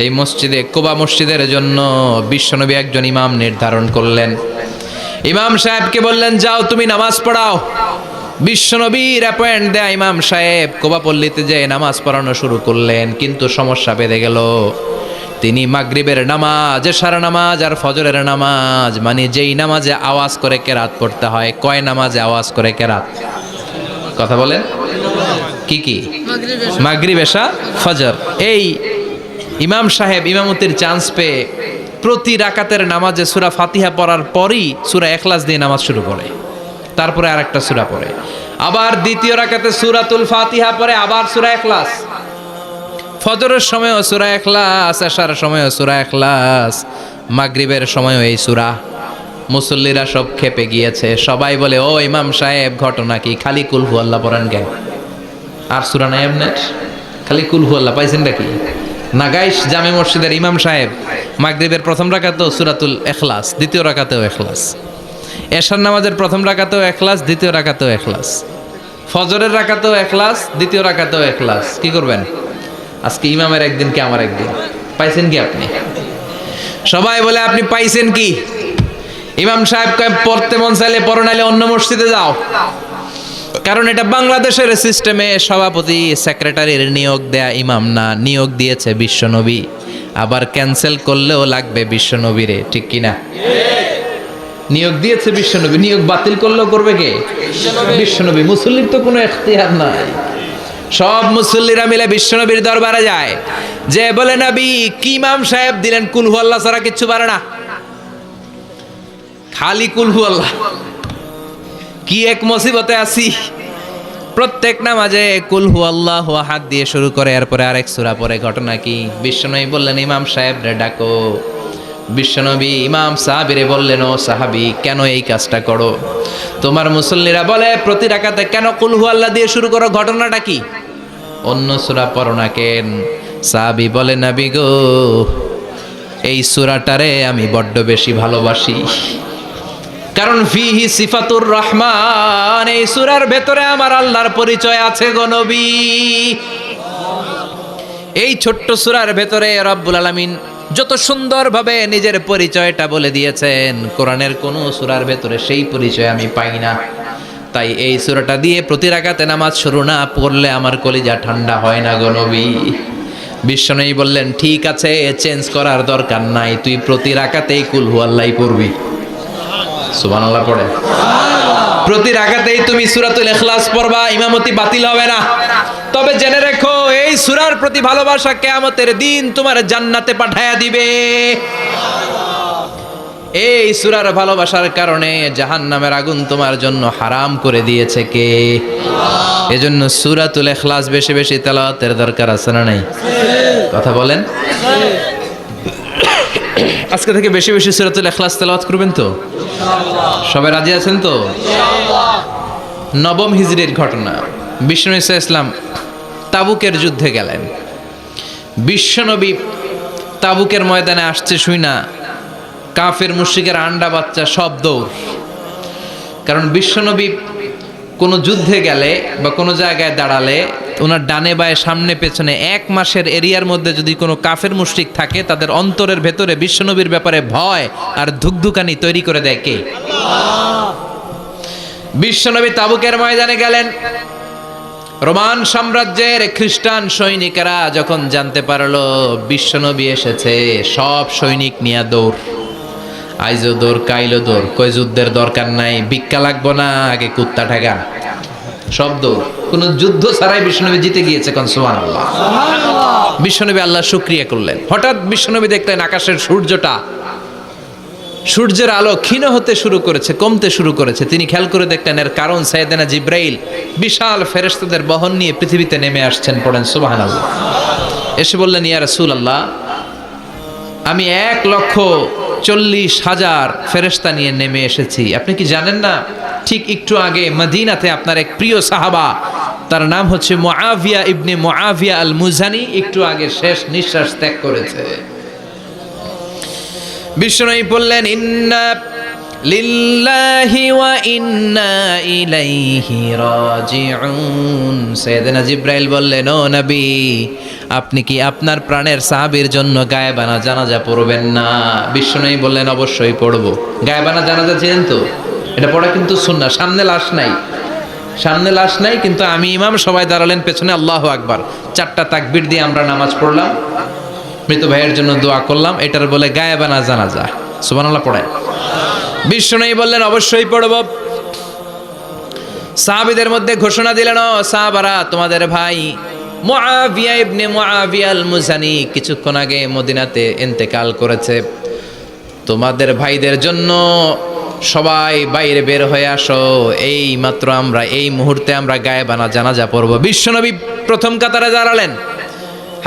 এই মসজিদে কুবা মসজিদের জন্য বিশ্বনবী একজন ইমাম নির্ধারণ করলেন। ইমাম সাহেবকে বললেন যাও তুমি নামাজ পড়াও। বিশ্বনবীর অ্যাপয়েন্ট দেয়া ইমাম সাহেব কুবা পল্লীতে যে নামাজ পড়ানো শুরু করলেন। কিন্তু সমস্যা বেড়ে গেল। তিনি মাগরিবের নামাজ, এশার নামাজ আর ফজরের নামাজ, মানে যেই নামাজে আওয়াজ করে কেরাত পড়তে হয়, কয় নামাজে আওয়াজ করে কেরাত? কথা বলেন। কি কি? মাগরিব, এশা, ফজর। এই ইমাম সাহেব ইমামতির চান্স পেয়ে প্রতি রাকাতের নামাজে সূরা ফাতিহা পড়ার পরই সূরা ইখলাস দিয়ে নামাজ শুরু করে, তারপরে আরেকটা সূরা পড়ে। আবার দ্বিতীয় রাকাতে সূরাতুল ফাতিহা পড়ে, আবার সূরা ইখলাস। ফজরের সময়ও সূরা ইখলাস, এশার সময়ও সূরা ইখলাস, মাগরিবের সময়ও এই সূরা। মুসল্লিরা সব খেপে গিয়েছে। সবাই বলে ও ইমাম সাহেব ঘটনা কি? খালি কুল হু আল্লাহ পড়ান কেন? আর সূরা নাই আপনার? খালি কুল হু আল্লাহ পাইছেন নাকি? নাগাইশ জামে মসজিদের ইমাম সাহেব মাগরিবের প্রথম রাকাতেও সূরাতুল ইখলাস, দ্বিতীয় রাকাতেও ইখলাস। এশার নামাজের প্রথম রাকাতেও ইখলাস, দ্বিতীয় রাকাতেও ইখলাস। ফজরের রাকাতেও ইখলাস, দ্বিতীয় রাকাতেও ইখলাস। কি করবেন? আজকে ইমামের একদিন কি আমার একদিন। পাইছেন কি আপনি? সবাই বলে আপনি পাইছেন কি? ইমাম সাহেব কয় পড়তে মন চাইলে পড়ো, নাইলে অন্য মসজিদে যাও। কারণ এটা বাংলাদেশের সিস্টেমে সভাপতি সেক্রেটারির নিয়োগ দেয়া ইমাম না, নিয়োগ দিয়েছে বিশ্বনবী। আবার ক্যান্সেল করলেও লাগবে বিশ্বনবীরে, ঠিক কিনা? নিয়োগ দিয়েছে বিশ্বনবী, নিয়োগ বাতিল করলেও করবে কে? বিশ্বনবী। মুসল্লির তো কোনো এখতিয়ার নাই। সব মুসল্লিরা মিলে বিশ্বনবীর দরবারে যায়, যে বলে নবী কি ইমাম সাহেব দিলেন কুল হু আল্লাহ ছাড়া কিচ্ছু পারে না, খালি কুল হু আল্লাহ। কি এক মুসিবতে আছি। প্রত্যেক নামাজে কুল হু আল্লাহু আহাদ দিয়ে শুরু করে, এরপরে আরেক সূরা পড়ে। ঘটনা কি? বিশ্বনবী বললেন ইমাম সাহেব রে ডাকো। বিশ্বনবী ইমাম সাহাবীরে বললেন ও সাহাবী কেন এই কাজটা করো? তোমার মুসল্লিরা বলে প্রতি রাকাতে কেন কুল হু আল্লাহ দিয়ে শুরু করো, ঘটনাটা কি? অন্য সূরা পড়ো না কেন? সাহাবী বলে, নবী গো, এই সূরাটারে আমি বড্ড বেশি ভালোবাসি, কারণ ফিহি সিফাতুর রহমান, এই সূরার ভেতরে আমার আল্লাহর পরিচয় আছে গো নবী। এই ছোট্ট সূরার ভেতরে রব্বুল আলামিন যত সুন্দরভাবে নিজের পরিচয়টা বলে দিয়েছেন, কোরআনের কোন সূরার ভেতরে সেই পরিচয় আমি পাই না। তাই এই সূরাটা দিয়ে প্রতি রাকাতে নামাজ শুরু না পড়লে আমার কলিজা ঠান্ডা হয় না গো নবী। বিশ্বনবী বললেন, ঠিক আছে, চেঞ্জ করার দরকার নাই, তুই প্রতি রাকাতেই কুল হুয়াল্লাহ পড়বি। সুবহানাল্লাহ পড়ে। প্রতি রাকাতেই তুমি সূরাতুল ইখলাস পড়বা, ইমামতি বাতিল হবে না। তবে জেনে রেখো, এই সূরার প্রতি ভালোবাসা কিয়ামতের দিন তোমার জান্নাতে পাঠায়া দিবে। এই সূরার ভালোবাসার কারণে জাহান্নামের আগুন তোমার জন্য হারাম করে দিয়েছে কে? এজন্য সূরাতুল ইখলাস বেশি বেশি তেলাওয়াতের দরকার আছে না নাই? কথা বলেন। আজকে থেকে বেশি বেশি সূরাতুল ইখলাস তেলাওয়াত করবেন তো? সবাই রাজি আছেন তো? নবম হিজরির ঘটনা। বিশ্বনবী সাল্লাল্লাহু আলাইহি ওয়াসাল্লাম তাবুকের যুদ্ধে গেলেন। বিশ্বনবী তাবুকের ময়দানে আসছে শুই না কাফের মুশরিকের আন্ডা বাচ্চা সব দৌড়। কারণ বিশ্বনবী কোনো যুদ্ধে গেলে বা কোনো জায়গায় দাঁড়ালে ওনার ডানে বায়ে সামনে পেছনে 1 মাসের এরিয়ার মধ্যে যদি কোনো কাফের মুশরিক থাকে, তাদের অন্তরের ভেতরে বিশ্বনবীর ব্যাপারে ভয় আর ধুকধুকানি তৈরি করে দেয় কে? বিশ্বনবী তাবুকের ময়দানে গেলেন। রোমান সাম্রাজ্যের খ্রিস্টান সৈনিকেরা যখন জানতে পারলো বিশ্বনবী এসেছে, সব সৈনিক নিয়ে দৌড়। আইজো দৌড়, কাইলো দৌড়, কই যুদ্ধের দরকার নাই, ভিক্ষা লাগবো না, আগে কুত্তা ঠেকা, সব দৌড়। কোন যুদ্ধ ছাড়াই বিশ্বনবী জিতে গিয়েছে। কোন সুবহানাল্লাহ। বিশ্বনবী আল্লাহর শুকরিয়া করলেন। হঠাৎ বিশ্বনবী দেখলেন আকাশের সূর্যের আলো ক্ষীণ হতে শুরু করেছে, কমতে শুরু করেছে। তিনি খেয়াল করে দেখলেন এর কারণ সাইয়েদনা জিব্রাইল বিশাল ফেরেশতাদের বহন নিয়ে পৃথিবীতে নেমে আসছেন। পড়েন সুবহানাল্লাহ। এসে বললেন, ইয়া রাসূলুল্লাহ, আমি 1,40,000 ফেরেশতা নিয়ে নেমে এসেছি। আপনি কি জানেন না, ঠিক একটু আগে মদিনাতে আপনার এক প্রিয় সাহাবা, তার নাম হচ্ছে মুআবিয়া ইবনে মুআবিয়া আল মুজানি, একটু আগে শেষ নিঃশ্বাস ত্যাগ করেছে। বিশ্বনবী বললেন, ইন্না লিল্লাহি ওয়া ইন্না ইলাইহি রাজিউন। সাইয়েদনা জিব্রাইল বললেন, ও নবী, আপনি কি আপনার প্রাণের সাহাবীর জন্য গায়েবানা জানাজা পড়বেন না? বিশ্বনবী বললেন, অবশ্যই পড়ব। গায়েবানা জানাজা চেনেন তো? এটা পড়া কিন্তু সুন্নাহ। সামনে লাশ নাই, কিন্তু আমি ইমাম, সবাই দাঁড়ালেন পেছনে, আল্লাহু আকবার, 4টা তাকবীর দিয়ে আমরা নামাজ পড়লাম, মৃত ভাইয়ের জন্য দোয়া করলাম, এটার বলে গায়েবানা জানাজা। সুবহানাল্লাহ পড়েন। বিশ্বনবী বললেন, অবশ্যই পড়ব। সাহাবীদের মধ্যে ঘোষণা দিলেন, ও সাহাবারা, তোমাদের ভাই মুআবিয়া ইবনে মুআবিয়া আল মুজানি কিছুক্ষণ আগে মদিনাতে ইন্তেকাল করেছে। তোমাদের ভাইদের জন্য সবাই বাইরে বের হয়ে আসো, এই মাত্র আমরা এই মুহূর্তে আমরা গায়েবানা জানাজা পড়ব। বিশ্বনবী প্রথম কাতারে দাঁড়ালেন।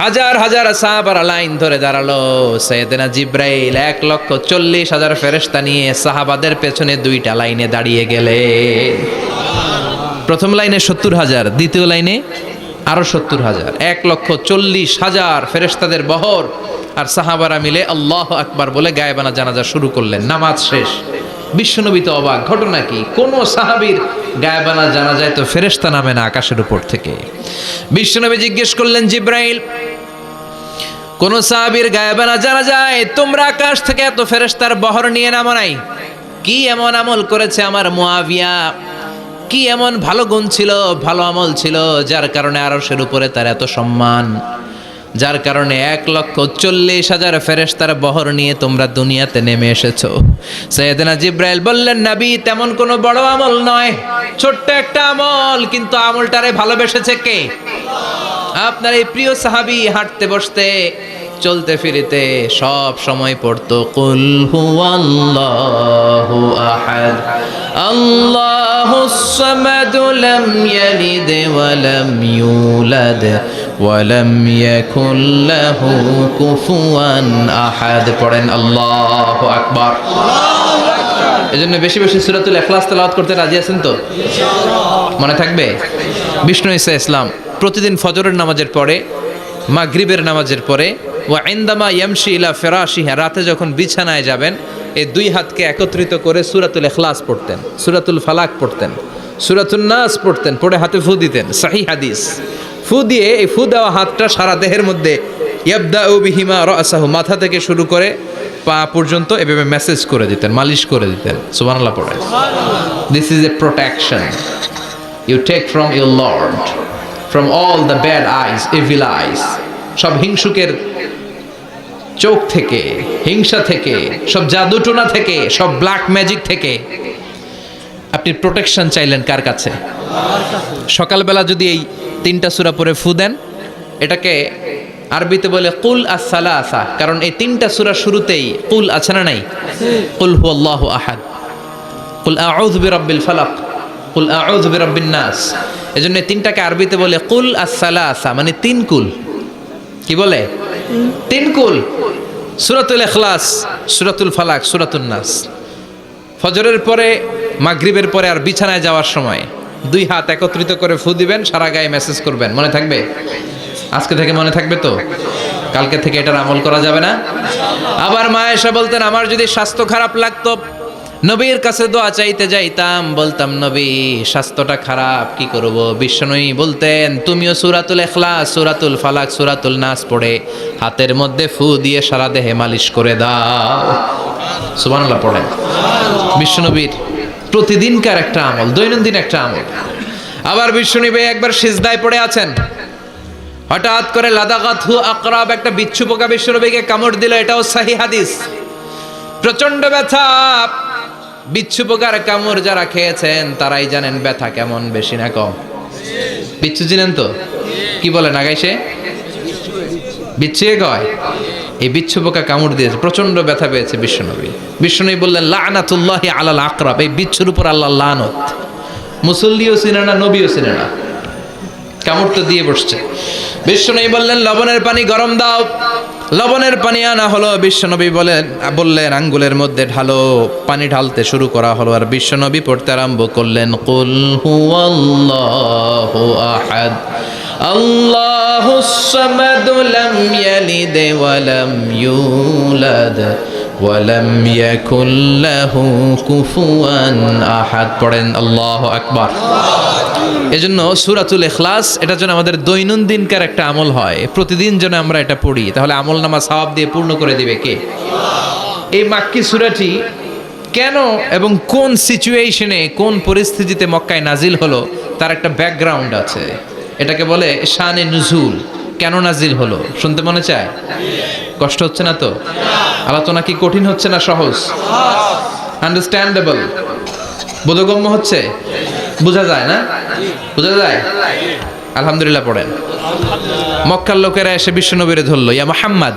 হাজার হাজার সাহাবারা লাইন ধরে দাঁড়ালো। সাইয়েদনা জিব্রাইল 1,40,000 ফেরেশতা নিয়ে সাহাবাদের পেছনে 2টা লাইনে দাঁড়িয়ে গেলেন। প্রথম লাইনে 70,000, দ্বিতীয় লাইনে আরো 70,000, 1,40,000 ফেরেশতাদের বহর। আর সাহাবারা মিলে আল্লাহু আকবার বলে গায়েবানা জানাজা শুরু করলেন। নামাজ শেষ। বিশ্বনবী তো অবাক, ঘটনা কি? কোন সাহাবীর গায়েবানা জানাজায় তো ফেরেশতা নামে না আকাশের উপর থেকে। বিশ্বনবী জিজ্ঞেস করলেন, জিব্রাইল, কোন সাহাবীর গায়েবানা জানাজায় তোমরা আকাশ থেকে এত ফেরেশতার বহর নিয়ে নামো নাই? কি এমন আমল করেছে আমার মুআবিয়া? কি এমন ভালো গুণ ছিল, ভালো আমল ছিল, যার কারণে আরশের উপরে তার এত সম্মান, যার কারণে 1,40,000 ফেরেশতার বহর নিয়ে তোমরা দুনিয়াতে নেমে এসেছো? সাইয়েদনা জিব্রাইল বললেন, নবী, তেমন কোনো বড় আমল নয়, ছোট্ট একটা আমল, কিন্তু আমলটারে ভালোবেসেছে কে? আপনার এই প্রিয় সাহাবী হাঁটতে বসতে চলতে ফিরিতে সব সময় পড়তো, কুল হুয়াল্লাহু আহাদ আল্লাহুস সামাদ লাম ইয়ালিদ ওয়া লাম ইউলাদ ওয়া লাম ইয়াকুল লাহু কুফুয়ান আহাদ। পড়েন আল্লাহু আকবার। এজন্য বেশি বেশি সূরাতুল ইখলাস তেলাওয়াত করতে রাজি আছেন তো? ইনশাআল্লাহ। মনে থাকবে? বিষ্ণু ঈসা ইসলাম প্রতিদিন ফজরের নামাজের পরে মাগরিবের নামাজের পরে, ওয়া ইনদামা ইয়ামশি ইলা ফিরাশিহি, রাতে যখন বিছানায় যাবেন এই দুই হাতকে একত্রিত করে সূরাতুল ইখলাস পড়তেন, সূরাতুল ফালাক পড়তেন, সূরাতুন নাস পড়তেন, পড়ে হাতে ফু দিতেন। সহিহ হাদিস। ফু দিয়ে এই ফু দেওয়া হাতটা সারা দেহের মধ্যে ইয়াবদাউ বিহিমা রাসাহু, মাথা থেকে শুরু করে পা পর্যন্ত এভাবে মেসেজ করে দিতেন, মালিশ করে দিতেন। সুবহানাল্লাহ পড়ে। This is a protection you take from your lord, from all the bad eyes, evil eyes, সব হিংসুকের চোখ থেকে, হিংসা থেকে, সব জাদুটোনা থেকে, সব ব্ল্যাক ম্যাজিক থেকে আপনি প্রোটেকশন চাইলেন কার কাছে? সকালবেলা যদি এই 3টা সূরা পড়ে ফু দেন, এটাকে আরবিতে বলে কুল আস-সালাসা, কারণ এই 3টা সূরার শুরুতেই কুল আছে না নাই? কুল হুয়াল্লাহু আহাদ, কুল আউযু বিরাব্বিল ফালাক, কুল আউযু বিরাব্বিন নাস। এজন্য 3টাকে আরবিতে বলে কুল আস-সালাসা, মানে 3 কুল। কি বলে? 3 কুল। সূরাতুল ইখলাস, সূরাতুল ফালাক, সূরাতুন নাস। ফজরের পরে, মাগরিবের পরে আর বিছানায় যাওয়ার সময় 2 হাত একত্রিত করে ফু দিবেন, সারা গায়ে মেসেজ করবেন। মনে থাকবে? আজকে থেকে মনে থাকবে তো? কালকে থেকে এটার আমল করা যাবে না? আবার মা এসে বলতেন, আমার যদি স্বাস্থ্য খারাপ লাগতো নবীর কাছে দোয়া চাইতে যাইতাম, বলতাম নবী স্বাস্থ্যটা খারাপ, কি করব? বিশ্বনবী বলতেন তুমিও সূরাতুল ইখলাস, সূরাতুল ফালাক, সূরাতুল নাস পড়ে হাতের মধ্যে ফু দিয়ে সারা দেহে মালিশ করে দাও। সুবহানাল্লাহ পড়েন। বিশ্বনবীর প্রতিদিনকার একটা আমল, দৈনন্দিন একটা আমল। আবার বিশ্বনবী একবার সিজদায় পড়ে আছেন, হঠাৎ করে লাদাগাতহু আকরাব, একটা বিচ্ছু পোকা বিশ্বনবীকে কামড় দিল। এটাও সহিহ হাদিস। প্রচন্ড ব্যথা। বিচ্ছু পোকার কামড় যারা খেয়েছেন তারাই জানেন ব্যথা কেমন, বেশি না কম? বিচ্ছু চিনেন তো? কি বলেন আগাইছে? বিচ্ছু কয়। এই বিচ্ছু পোকা কামড় দিয়েছে, প্রচন্ড ব্যথা পেয়েছে বিশ্বনবী। বিশ্বনবী বললেন লানাতুল্লাহি আলাল আকরাব, এই বিচ্ছুর উপর আল্লাহর লানত। মুসল্লিও চিনে না, নবীও চিনে না, কামড় তো দিয়ে বসছে। বিশ্বনবী বললেন লবণের পানি গরম দাও। লবণের পানি আনা হলো। বিশ্বনবী বললেন আঙ্গুলের মধ্যে ঢালো। পানি ঢালতে শুরু করা হলো, আর বিশ্বনবী পড়তে আরম্ভ করলেন কুল হুয়াল্লাহু আহাদ আল্লাহুস সামাদ লাম ইয়ালিদ ওয়া লাম ইউলাদ ওয়া লাম ইয়াকুল লাহু কুফুয়ান আহাদ। পড়েন আল্লাহু আকবার। এজন্য সূরাতুল ইখলাস এটা যেন আমাদের দৈনন্দিনকার একটা আমল হয়, প্রতিদিন যেন আমরা এটা পড়ি, তাহলে আমলনামা সওয়াব দিয়ে পূর্ণ করে দিবে কে? এই মাক্কি সূরাটি কেন এবং কোন সিচুয়েশনে, কোন পরিস্থিতিতে মক্কায় নাজিল হলো তার একটা ব্যাকগ্রাউন্ড আছে। এটাকে বলে শানে নুজুল। কেন নাজিল হলো শুনতে মনে চায়? কষ্ট হচ্ছে না তো? আলোচনা কি কঠিন হচ্ছে না সহজ? আন্ডারস্ট্যান্ডেবল, বোধগম্য হচ্ছে? বোঝা যায় না? বোঝা যায়? আলহামদুলিল্লাহ পড়েন। মক্কার লোকেরা এসে বিশ্বনবীরে ধরলো, ইয়া মুহাম্মদ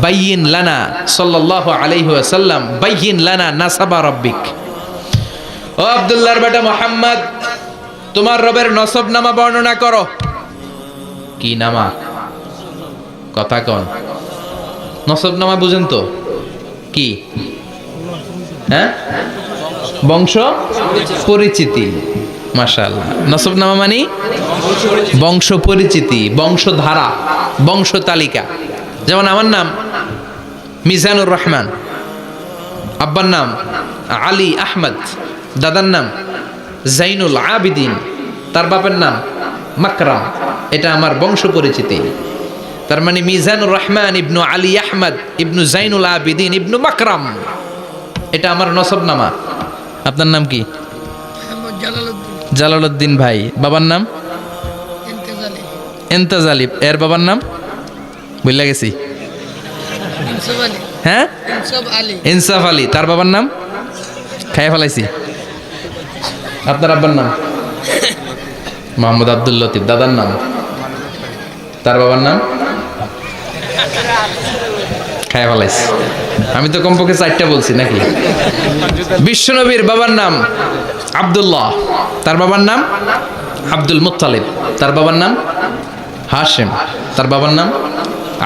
বাইয়িন লানা সাল্লাল্লাহু আলাইহি ওয়াসাল্লাম বাইয়িন লানা নাসাবা রাব্বিক। ও আব্দুল্লাহর বেটা মুহাম্মদ, তোমার রবের নসব নামা বর্ণনা করো। কি নামা? কথা কন। নসব নামা বুঝেন তো? কি? হ্যাঁ, বংশ পরিচিতি। মাশাআল্লাহ। নসব নামা মানে বংশ পরিচিতি, বংশধারা, বংশ তালিকা। যেমন আমার নাম মিজানুর রহমান, আব্বার নাম আলী আহমদ, দাদার নাম জাইনুল আবিদিন, তার বাপের নাম মাকরাম। এটা আমার বংশ পরিচিতি। তার মানে মিজানুর রহমান ইবনু আলী আহমদ ইবনু জাইনুল আবিদিন ইবনু মাকরাম, এটা আমার নসবনামা। আপনার নাম কি? জালালউদ্দিন ভাই। বাবার নাম ইন্তাজালি। এর বাবার নাম ভুলে গেছি। হ্যাঁ, ইনসাফ আলী। তার বাবার নাম খাইয়া ফেলাইছি। আপনার আব্বার নাম মোহাম্মদ আব্দুল লতিফ। দাদার নাম, তার বাবার নাম খাইয়া ফেলাইছি। আমি তো কমপক্ষে 4টা বলছি নাকি? বিশ্বনবীর বাবার নাম আব্দুল্লাহ, তার বাবার নাম আব্দুল মুত্তালিব, তার বাবার নাম হাশিম, তার বাবার নাম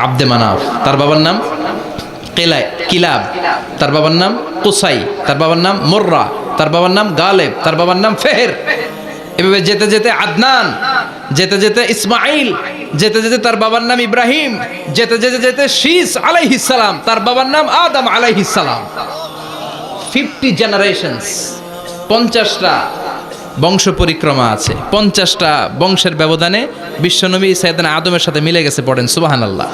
আব্দে মানাফ, তার বাবার নাম কিলাব, তার বাবার নাম কুসাই, তার বাবার নাম মুররা, তার বাবার নাম গালেব, তার বাবার নাম ফেহের। এভাবে যেতে যেতে আদনান, যেতে যেতে ইসমাইল, যেতে যেতে তার বাবার নাম ইব্রাহিম, যেতে যেতে যেতে শীস আলাইহিস সালাম, তার বাবার নাম আদম আলাইহিস সালাম। 50 জেনারেশনস, 50টা বংশ পরিক্রমা আছে। 50টা বংশের ব্যবধানে বিশ্বনবী সাইয়েদনা আদমের সাথে মিলে গেছে, পড়েন সুবহানাল্লাহ।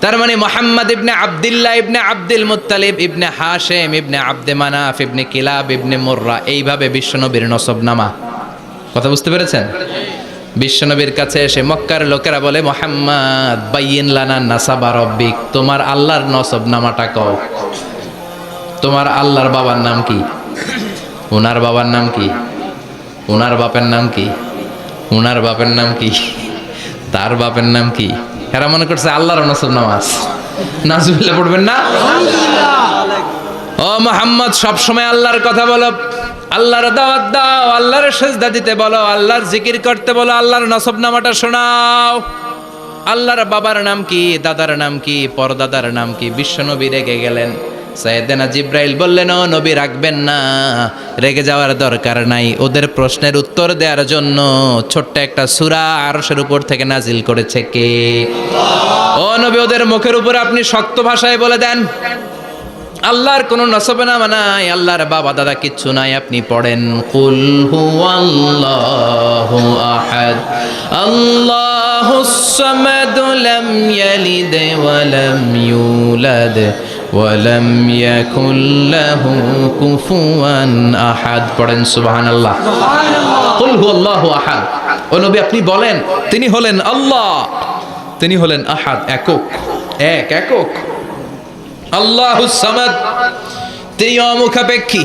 তার মানে মুহাম্মদ ইবনে আব্দুল্লাহ ইবনে আব্দুল মুত্তালিব ইবনে হাশেম ইবনে আব্দে মানাফ ইবনে কিলাব ইবনে মুররা, এইভাবে বিশ্বনবীর নসবনামা। কথা বুঝতে পেরেছেন? বিশ্বনবীর কাছে এসে মক্কার লোকেরা বলে, মুহাম্মদ বাইয়িন লানা নাসাবা রব্বিক, তোমার আল্লাহর নসবনামাটা কও। তোমার আল্লাহর বাবার নাম কি? ওনার বাবার নাম কি? ওনার বাপের নাম কি? ওনার বাপের নাম কি? তার বাপের নাম কি? এরা মনে করছে আল্লাহর নসবনামা আছে। নাজুবিল্লাহ পড়বেন না? ও মুহাম্মদ, সবসময় আল্লাহর কথা বলো, আল্লাহর দাওয়াত দাও, আল্লাহর সিজদা দিতে বলো, আল্লাহর জিকির করতে বলো, আল্লাহর নসবনামাটা শোনাও। আল্লাহর বাবার নাম কি, দাদার নাম কি, পরদাদার নাম কি? বিশ্বনবী রেগে গেলেন। সাইয়েদনা জিব্রাইল বললেন, ও নবী রাখবেন না, রেগে যাওয়ার দরকার নাই। ওদের প্রশ্নের উত্তর দেওয়ার জন্য ছোট্ট একটা সূরা আরশের উপর থেকে নাজিল করেছে কে? ও নবী, ওদের মুখের উপরে আপনি শক্ত ভাষায় বলে দেন, আল্লাহর কোনো নসবনামা নাই, আল্লাহর বাবা দাদা কিচ্ছু নাই। আপনি পড়েন, কুল হুয়াল্লাহু আহাদ আল্লাহুস সামাদ লাম ইয়ালিদ ওয়া লাম ইউলাদ ওয়া লাম ইয়াকুল লাহু কুফুয়ান আহাদ। পড়েন সুবহানাল্লাহ। কুল হুয়াল্লাহু আহাদ। ও নবী, আপনি বলেন, তিনি হলেন আল্লাহ, তিনি হলেন আহাদ, একক, একক। আল্লাহুস সামাদ, তিনি অমুখাপেক্ষী।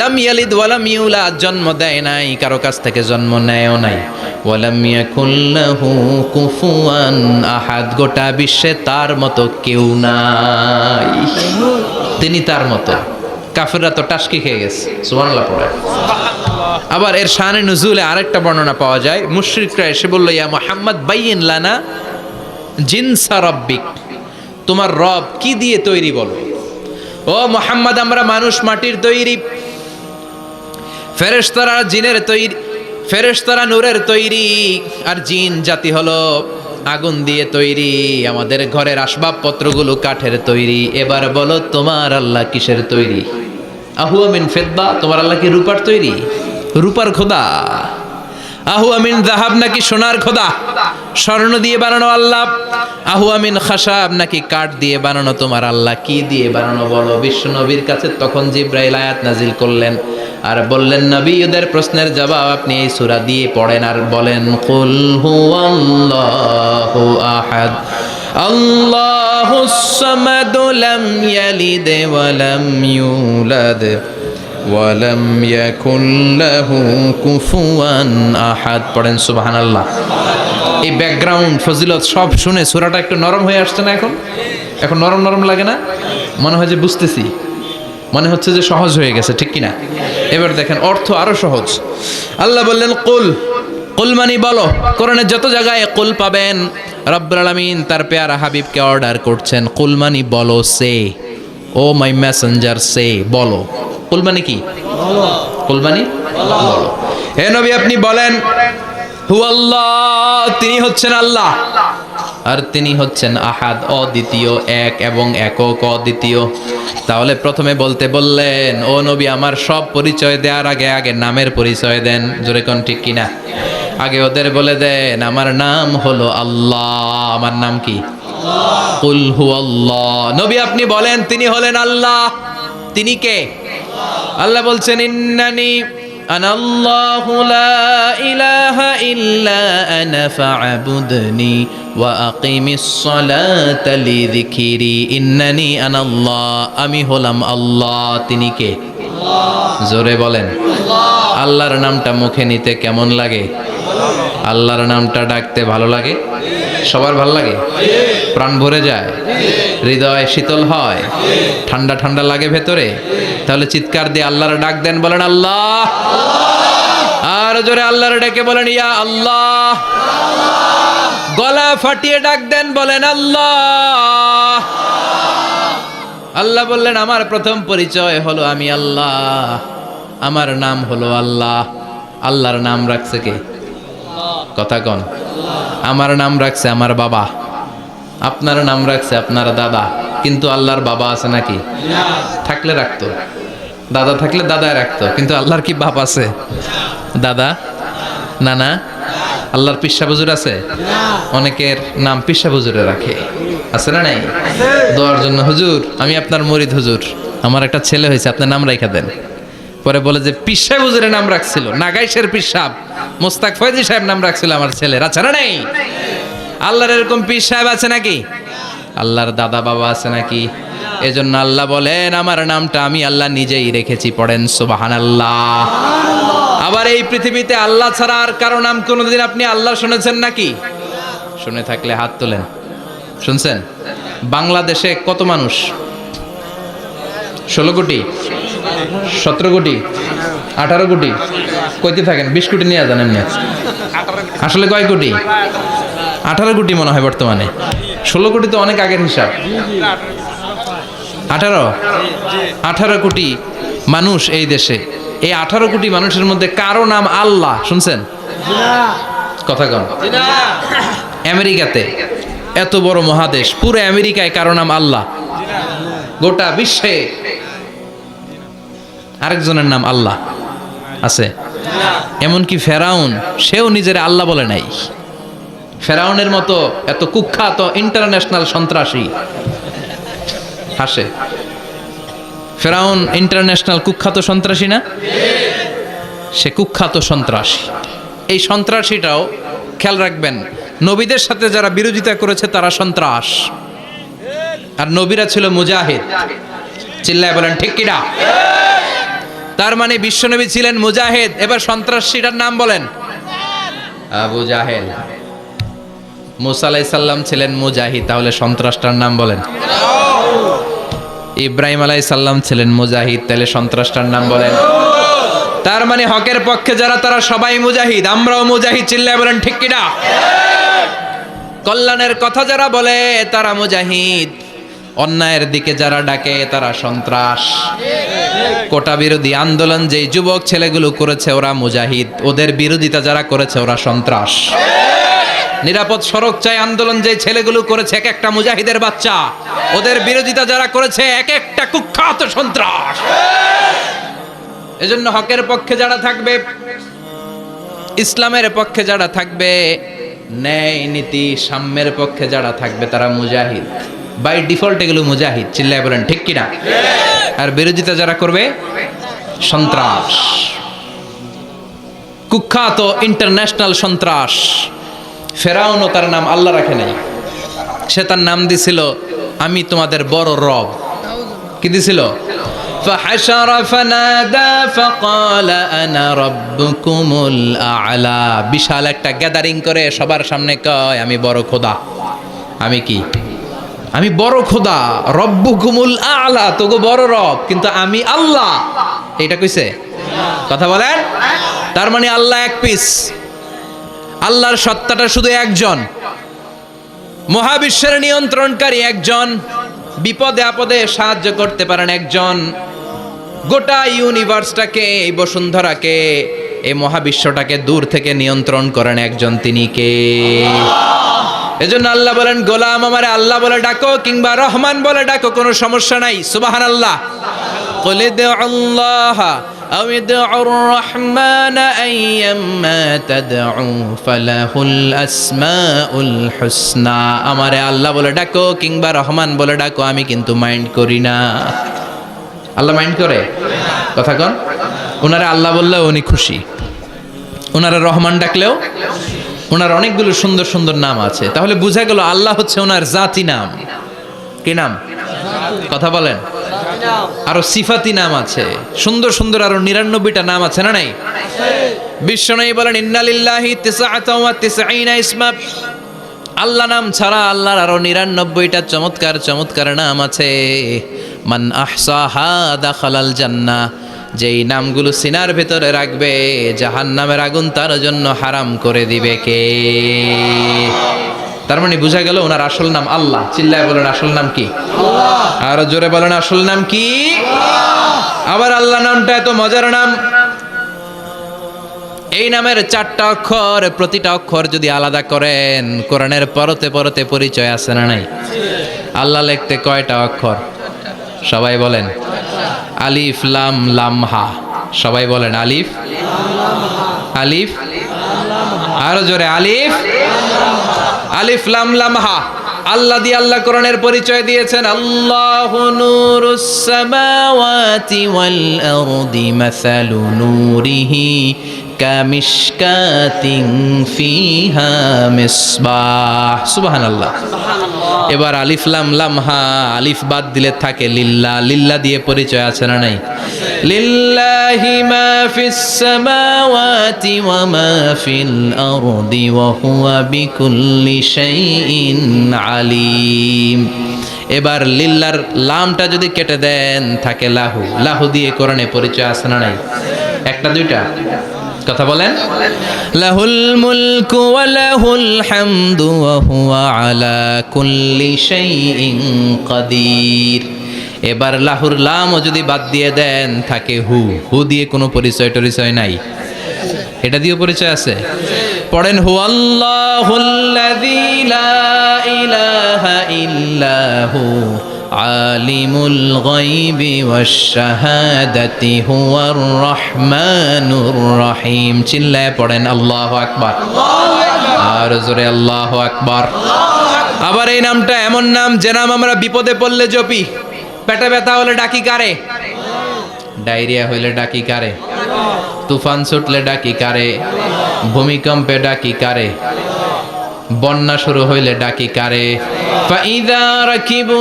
লাম ইয়ালিদ ওয়া লাম ইউলাদ, জন্ম দেয় নাই, কারো কাছ থেকে জন্ম নেয়ও নাই। ওয়া লাম ইয়াকুল লাহু কুফুয়ান আহাদ, গোটা বিশ্বে তার মতো কেউ নাই, তিনি তার মতো। কাফেররা তো টাসকি খেয়ে গেছে, সুবহানাল্লাহ পড়ে। আবার এর শানে নুজুলে আরেকটা বর্ণনা পাওয়া যায়। মুশরিকরা এসে বলল, ইয়া মুহাম্মদ বাইয়িন লানা জিনসা রাব্বিক, তোমার রব কি দিয়ে তৈরি বলো। ও মুহাম্মদ, আমরা মানুষ মাটির তৈরি, ফেরেশতারা জিনের তৈরি, ফেরেশতারা নূরের তৈরি, আর জিন জাতি হলো আগুন দিয়ে তৈরি, আমাদের ঘরের আসবাবপত্রগুলো কাঠের তৈরি। এবার বলো, তোমার আল্লাহ কিসের তৈরি? আহুয়া মিন ফিদ্দা, তোমার আল্লাহ কি রূপার তৈরি? রূপার খোদা। আহু আমিন যাহাব, নাকি সোনার খোদা, স্বর্ণ দিয়ে বানানো আল্লাহ? আহু আমিন খাসাব, নাকি কাঠ দিয়ে বানানো তোমার আল্লাহ? কি দিয়ে বানানো বলো? বিশ্বনবীর কাছে তখন জিব্রাইল আয়াত নাজিল করলেন আর বললেন, নবী, ওদের প্রশ্নের জবাব আপনি এই সূরা দিয়ে পড়েন আর বলেন, কুল হুয়াল্লাহু আহাদ আল্লাহুস সামাদ লাম ইয়ালিদ ওয়া লাম ইউলাদ ওয়ালাম ইয়াকুল লাহু কুফুয়ান আহাদ। পড়েন সুবহানাল্লাহ। এই ব্যাকগ্রাউন্ড ফজিলত সব শুনে সূরাটা একটু নরম হয়ে আসছে না? এখন নরম নরম লাগে না? মনে হয় যে বুঝতেছি, মনে হচ্ছে যে সহজ হয়ে গেছে, ঠিক কিনা? এবার দেখেন অর্থ আরো সহজ। আল্লাহ বললেন, কুল, কুল মানে বলো। কোরআনের যত জায়গায় কুল পাবেন, রব্বুল আলামিন তার পেয়ারা হাবিবকে অর্ডার করছেন, কুল মানে বলো, সে, ও মাই মেসেঞ্জার, সে, বলো। কুল মানে কি? কুল মানে বলো। হে নবী, আপনি বলেন, হুয়াল্লাহ, তিনি হচ্ছেন আল্লাহ, আর তিনি হচ্ছেন আহাদ, অদ্বিতীয়, এক এবং একক, অদ্বিতীয়। তাহলে প্রথমে বলতে বললেন, ও নবী, আমার সব পরিচয় দেওয়ার আগে আগে নামের পরিচয় দেন। জোরে কোন, ঠিক কিনা? আগে ওদের বলে দেন, আমার নাম হলো আল্লাহ। আমার নাম কি? কুল হুয়াল্লাহ। নবী, আপনি বলেন, তিনি হলেন আল্লাহ। তিনি কে? আল্লাহ বলছেন, ইন্নানি আনাল্লাহু লা ইলাহা ইল্লা আনা ফা'বুদনি ওয়া আকিমিস সালাতা লিযিকরি। ইন্নানি আনাল্লাহ, আমি হলাম আল্লাহ। তিনি কে? জোরে বলেন। আল্লাহর নামটা মুখে নিতে কেমন লাগে? আল্লাহর নামটা ডাকতে ভালো লাগে? সবার ভালো লাগে? প্রাণ ভরে যায়? হৃদয় শীতল হয়? ঠান্ডা ঠান্ডা লাগে ভেতরে? তাহলে চিৎকার দিয়ে আল্লাহর ডাক দেন, বলেন আল্লাহ। আর জোরে আল্লাহর ডেকে বলেন, ইয়া আল্লাহ। গলা ফাটিয়ে ডাক দেন, বলেন আল্লাহ। আল্লাহ বললেন, আমার প্রথম পরিচয় হলো আমি আল্লাহ, আমার নাম হলো আল্লাহ। আল্লাহর নাম রাখছে কে? কথা কন। আমার নাম রাখছে আমার বাবা, আপনার নাম রাখছে আপনার দাদা, কিন্তু আল্লাহর বাবা আছে নাকি? থাকলে রাখতো, দাদা থাকলে দাদায় রাখতো, কিন্তু আল্লাহর কি বাপ আছে? দাদা, নানা, আল্লাহর পিসা হুজুর আছে? অনেকের নাম পিসা হুজুরে রাখে, আছে না নাই? দোয়ার জন্য, হুজুর আমি আপনার মুরিদ হুজুর, আমার একটা ছেলে হয়েছে, আপনার নাম রাখা দেন। পরে বলে যে পিসা হুজুরের নাম রাখছিল, নাগাইশের পিসাব মোস্তাক ফয়জি সাহেব নাম রাখছিল আমার ছেলের, আছে না নাই? আল্লাহর এরকম পীর সাহেব আছে নাকি? আল্লাহর দাদা বাবা আছে নাকি? এজন্য আল্লাহ বলেন আমার নামটা আমি আল্লাহ নিজেই রেখেছি, পড়েন সুবহানাল্লাহ। আবার এই পৃথিবীতে আল্লাহ ছাড়া আর কারো নাম কোনোদিন আপনি আল্লাহ শুনেছেন নাকি? শুনে থাকলে হাত তোলেন। শুনছেন? বাংলাদেশে কত মানুষ? 16 কোটি, 17 কোটি, 18 কোটি, কইতে থাকেন, 20 কোটি নিয়ে জানেন না আসলে কয় কোটি? 18 কোটি মনে হয় বর্তমানে। 16 কোটি তো অনেক আগের হিসাব। 18 কোটি মানুষ এই দেশে। এই 18 কোটি মানুষের মধ্যে কারো নাম আল্লাহ শুনছেন? কথা কন। আমেরিকাতে, এত বড় মহাদেশ, পুরো আমেরিকায় কারো নাম আল্লাহ? গোটা বিশ্বে আরেকজনের নাম আল্লাহ আছে? এমনকি ফেরাউন, সেও নিজের আল্লাহ বলে নাই। ফেরাউনের মতো এত কুখ্যাত ইন্টারন্যাশনাল সন্ত্রাসী হাসে। ফেরাউন ইন্টারন্যাশনাল কুখ্যাত সন্ত্রাসী না? সে কুখ্যাত সন্ত্রাসী। এই সন্ত্রাসীটাও খেয়াল রাখবেন, নবীদের সাথে যারা বিরোধিতা করেছে তারা সন্ত্রাস, আর নবীরা ছিল মুজাহিদ। চিল্লায় বলেন ঠিক কিনা? তার মানে বিশ্বনবী ছিলেন মুজাহিদ। এবার সন্ত্রাসীটার নাম বলেন। আবু জাহেল। মুসা আলাইহিস সালাম ছিলেন মুজাহিদ, তাহলে সন্ত্রাসটার নাম বলেন। ইব্রাহিম আলাইহিস সালাম ছিলেন মুজাহিদ, তাহলে সন্ত্রাসটার নাম বলেন। তার মানে হকের পক্ষে যারা তারা সবাই মুজাহিদ, আমরাও মুজাহিদ। চিল্লায় বলেন ঠিক কিনা? কল্যাণের কথা যারা বলে তারা মুজাহিদ, অন্যায়ের দিকে যারা ডাকে তারা সন্ত্রাস। কোটা বিরোধী আন্দোলন যেই যুবক ছেলেগুলো করেছে ওরা মুজাহিদ, ওদের বিরোধিতা যারা করেছে ওরা সন্ত্রাস। নিরাপদ সড়ক চাই আন্দোলন যে ছেলেগুলো করেছে এক একটা মুজাহিদের বাচ্চা, ওদের বিরোধিতা যারা করেছে এক একটা কুখ্যাত সন্ত্রাস। এজন্য হকের পক্ষে যারা থাকবে, ইসলামের পক্ষে যারা থাকবে, ন্যায় নীতি সাম্যের পক্ষে যারা থাকবে তারা মুজাহিদ। বাই ডিফল্ট এগুলো মুজাহিদ। চিল্লায় বলেন ঠিক কিনা? আর বিরোধিতা যারা করবে সন্ত্রাস, কুখ্যাত ইন্টারন্যাশনাল সন্ত্রাস। ফেরাউনও তার নাম আল্লাহ রাখে নাই, সে তার নাম দিছিল আমি তোমাদের বড় রব। কি দিছিল? فحشر فنادى فقال انا ربكم الاعلى। বিশাল একটা গ্যাদারিং করে সবার সামনে কয় আমি বড় খোদা। আমি কি? আমি বড় খোদা, রব্বুকুমুল আ'লা, তোগো বড় রব, কিন্তু আমি আল্লাহ। এটা কইছে? কথা বলেন। তার মানে আল্লাহ এক পিস। আল্লাহর সত্তাটা শুধু একজন, মহাবিশ্বের নিয়ন্ত্রণকারী একজন, বিপদে আপদে সাহায্য করতে পারেন একজন, গোটা ইউনিভার্সটাকে, এই বসুন্ধরাকে, এই মহাবিশ্বটাকে দূর থেকে নিয়ন্ত্রণ করেন একজন, তিনি কে? এজন্য আল্লাহ বলেন গোলাম আমারে আল্লাহ বলে ডাকো কিংবা রহমান বলে ডাকো, কোনো সমস্যা নাই। সুবহানাল্লাহ। قل ادعوا الله أو ادعوا الرحمن أيما تدعوا فله الأسماء الحسنى। আমারে আল্লাহ বলে ডাকো কিংবা রহমান বলে ডাকো, আমি কিন্তু মাইন্ড করি না। আল্লাহ মাইন্ড করে? কথা কন। ওনারা আল্লাহ বললেও উনি খুশি, ওনারা রহমান ডাকলেও। ওনার অনেকগুলো সুন্দর সুন্দর নাম আছে, তাহলে বোঝা গেল আল্লাহ হচ্ছে ওনার জাতি নাম। কি নাম? কথা বলেন। আরো সিফাতি নাম আছে, সুন্দর সুন্দর আরো 99টা নাম আছে না নাই? বিশ্বনবী বলেন ইন্নালিল্লাহি 99 ইসমা। আল্লাহ নাম ছাড়া আল্লাহর আরো 99টা চমৎকার চমৎকার নাম আছে। মান আহসাহা দাখালাল জান্নাহ। যেই নামগুলো সিনার ভেতরে রাখবে জাহান্নামের আগুন তার জন্য হারাম করে দিবে কে? তার মানে বোঝা গেল ওনার আসল নাম আল্লাহ। চিল্লায় বলেন আসল নাম কি? আল্লাহ। আর জোরে বলেন আসল নাম কি? আল্লাহ। আবার আল্লাহ নামটা এত মজার নাম, এই নামের 4টা অক্ষর, প্রতিটা অক্ষর যদি আলাদা করেন কোরআনের পরতে পরতে পরিচয় আছে না নাই? আল্লাহ লিখতে কয়টা অক্ষর? সবাই বলেন। আলিফ লাম লাম হা। সবাই বলেন আলিফ আলিফ, আরো জোরে আলিফ আলিফ লাম লাম হা। আল্লাহ দিয়ে আল্লাহ কোরআনের পরিচয় দিয়েছেন, আল্লাহু নূরুস সামাওয়াতি ওয়াল আরদি মাসালু নূরিহি কামিশকাতিন ফিহা মিসবাহ। সুবহানাল্লাহ। এবার আলিফ লাম লাম হা, আলিফ বাদ দিলে থাকে লিল্লাহ। লিল্লাহ দিয়ে পরিচয় আছে না নাই? লিল্লাহি মা ফিস সামাওয়াতি ওয়া মা ফিল আরদি ওয়া হুয়া বিকুল্লি শাইইন আলিম। এবার লিল্লার লামটা যদি কেটে দেন থাকে লাহু। লাহু দিয়ে কোরআনে পরিচয় আছে না নাই? একটা দুইটা কথা বলেন। লাহুল মুলকু ওয়া লাহুল হামদু ওয়া হুয়া আলা কুল্লি শাইইন কাদির। এবার লাহুর লামও যদি বাদ দিয়ে দেন থাকে হু। হু দিয়ে কোনো পরিচয় টরিচয় নাই, এটা দিয়ে পরিচয় আছে। পড়েন হুয়াল্লাহুল্লাযী লা ইলাহা ইল্লাহু আলিমুল গায়বি ওয়াশ শাহাদাতি হুয়ার রহমানুর রহিম। চিল্লায় পড়েন আল্লাহু আকবার। আর জোরে আল্লাহু আকবার। আবার এই নামটা এমন নাম যে নাম আমরা বিপদে পড়লে জপি। পেটে ব্যথা হলে ডাকি কারে? ডায়রিয়া হইলে ডাকি কারে? তুফান ছুটলে ডাকি কারে? ভূমিকম্পে ডাকি কারে? বন্যা শুরু হইলে ডাকি কারে? ফাইযা রাকিবু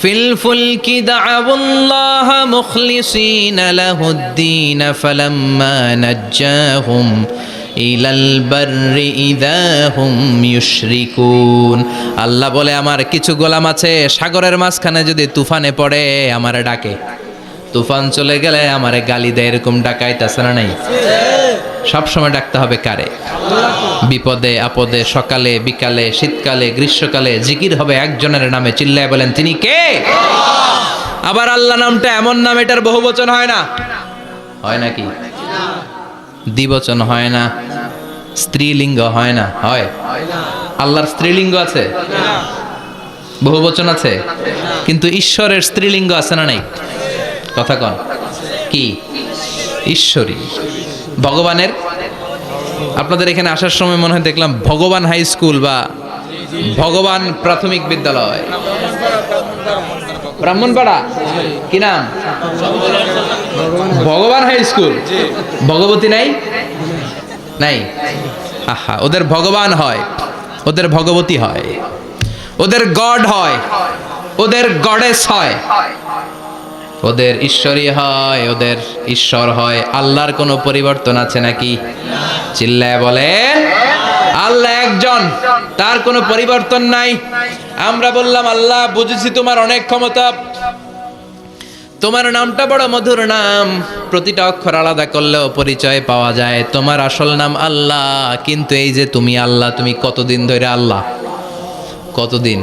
ফিল ফুলকি দা'উল্লাহ মুখলিসিনা লাহুদ্দিন ফালাম্মা নাজ্জাহুম ইলাল বাররি ইযা হুম ইউশরিকুন। আল্লাহ বলে, আমার কিছু গোলাম আছে সাগরের মাঝখানে যদি তুফানে পড়ে আমারে ডাকে, তুফান চলে গেলে আমারে গালি দেয়। এরকম ডাকাইতাছে না নাই? সব সময় ডাকতে হবে কারে? বিপদে আপদে, সকালে বিকালে, শীতকালে গ্রীষ্মকালে জিকির হবে একজনের নামে। চিল্লায় বলেন তিনি কে? আবার আল্লাহ নামটা এমন নাম এটার বহুবচন হয় না। হয় নাকি? দ্বিবচন হয় না, স্ত্রীলিঙ্গ হয় না। হয়? আল্লাহর স্ত্রীলিঙ্গ আছে, বহুবচন আছে, কিন্তু ঈশ্বরের স্ত্রীলিঙ্গ আছে না নাই? কথা কন কি? ঈশ্বরী। ভগবানের, আপনাদের এখানে আসার সময় মনে হয় দেখলাম ভগবান হাই স্কুল বা ভগবান প্রাথমিক বিদ্যালয়, ব্রাহ্মণপাড়া। কি নাম? ভগবান হাই স্কুল। ভগবতী নাই? নাই। আহা, ওদের ভগবান হয়, ওদের ভগবতী হয়, ওদের গড হয়, ওদের গডেস হয়, ওদের ঈশ্বরী হয়, ওদের ঈশ্বর হয়। আল্লাহর কোনো পরিবর্তন আছে নাকি? চিল্লায় বলেন আল্লাহ একজন, তার কোনো পরিবর্তন নাই। আমরা বললাম আল্লাহ বুঝেছি তোমার অনেক ক্ষমতা, তোমার নামটা বড় মধুর নাম, প্রতিটা অক্ষর আলাদা করলেও পরিচয় পাওয়া যায়। তোমার আসল নাম আল্লাহ, কিন্তু এই যে তুমি আল্লাহ, তুমি কতদিন ধরে আল্লাহ? কতদিন?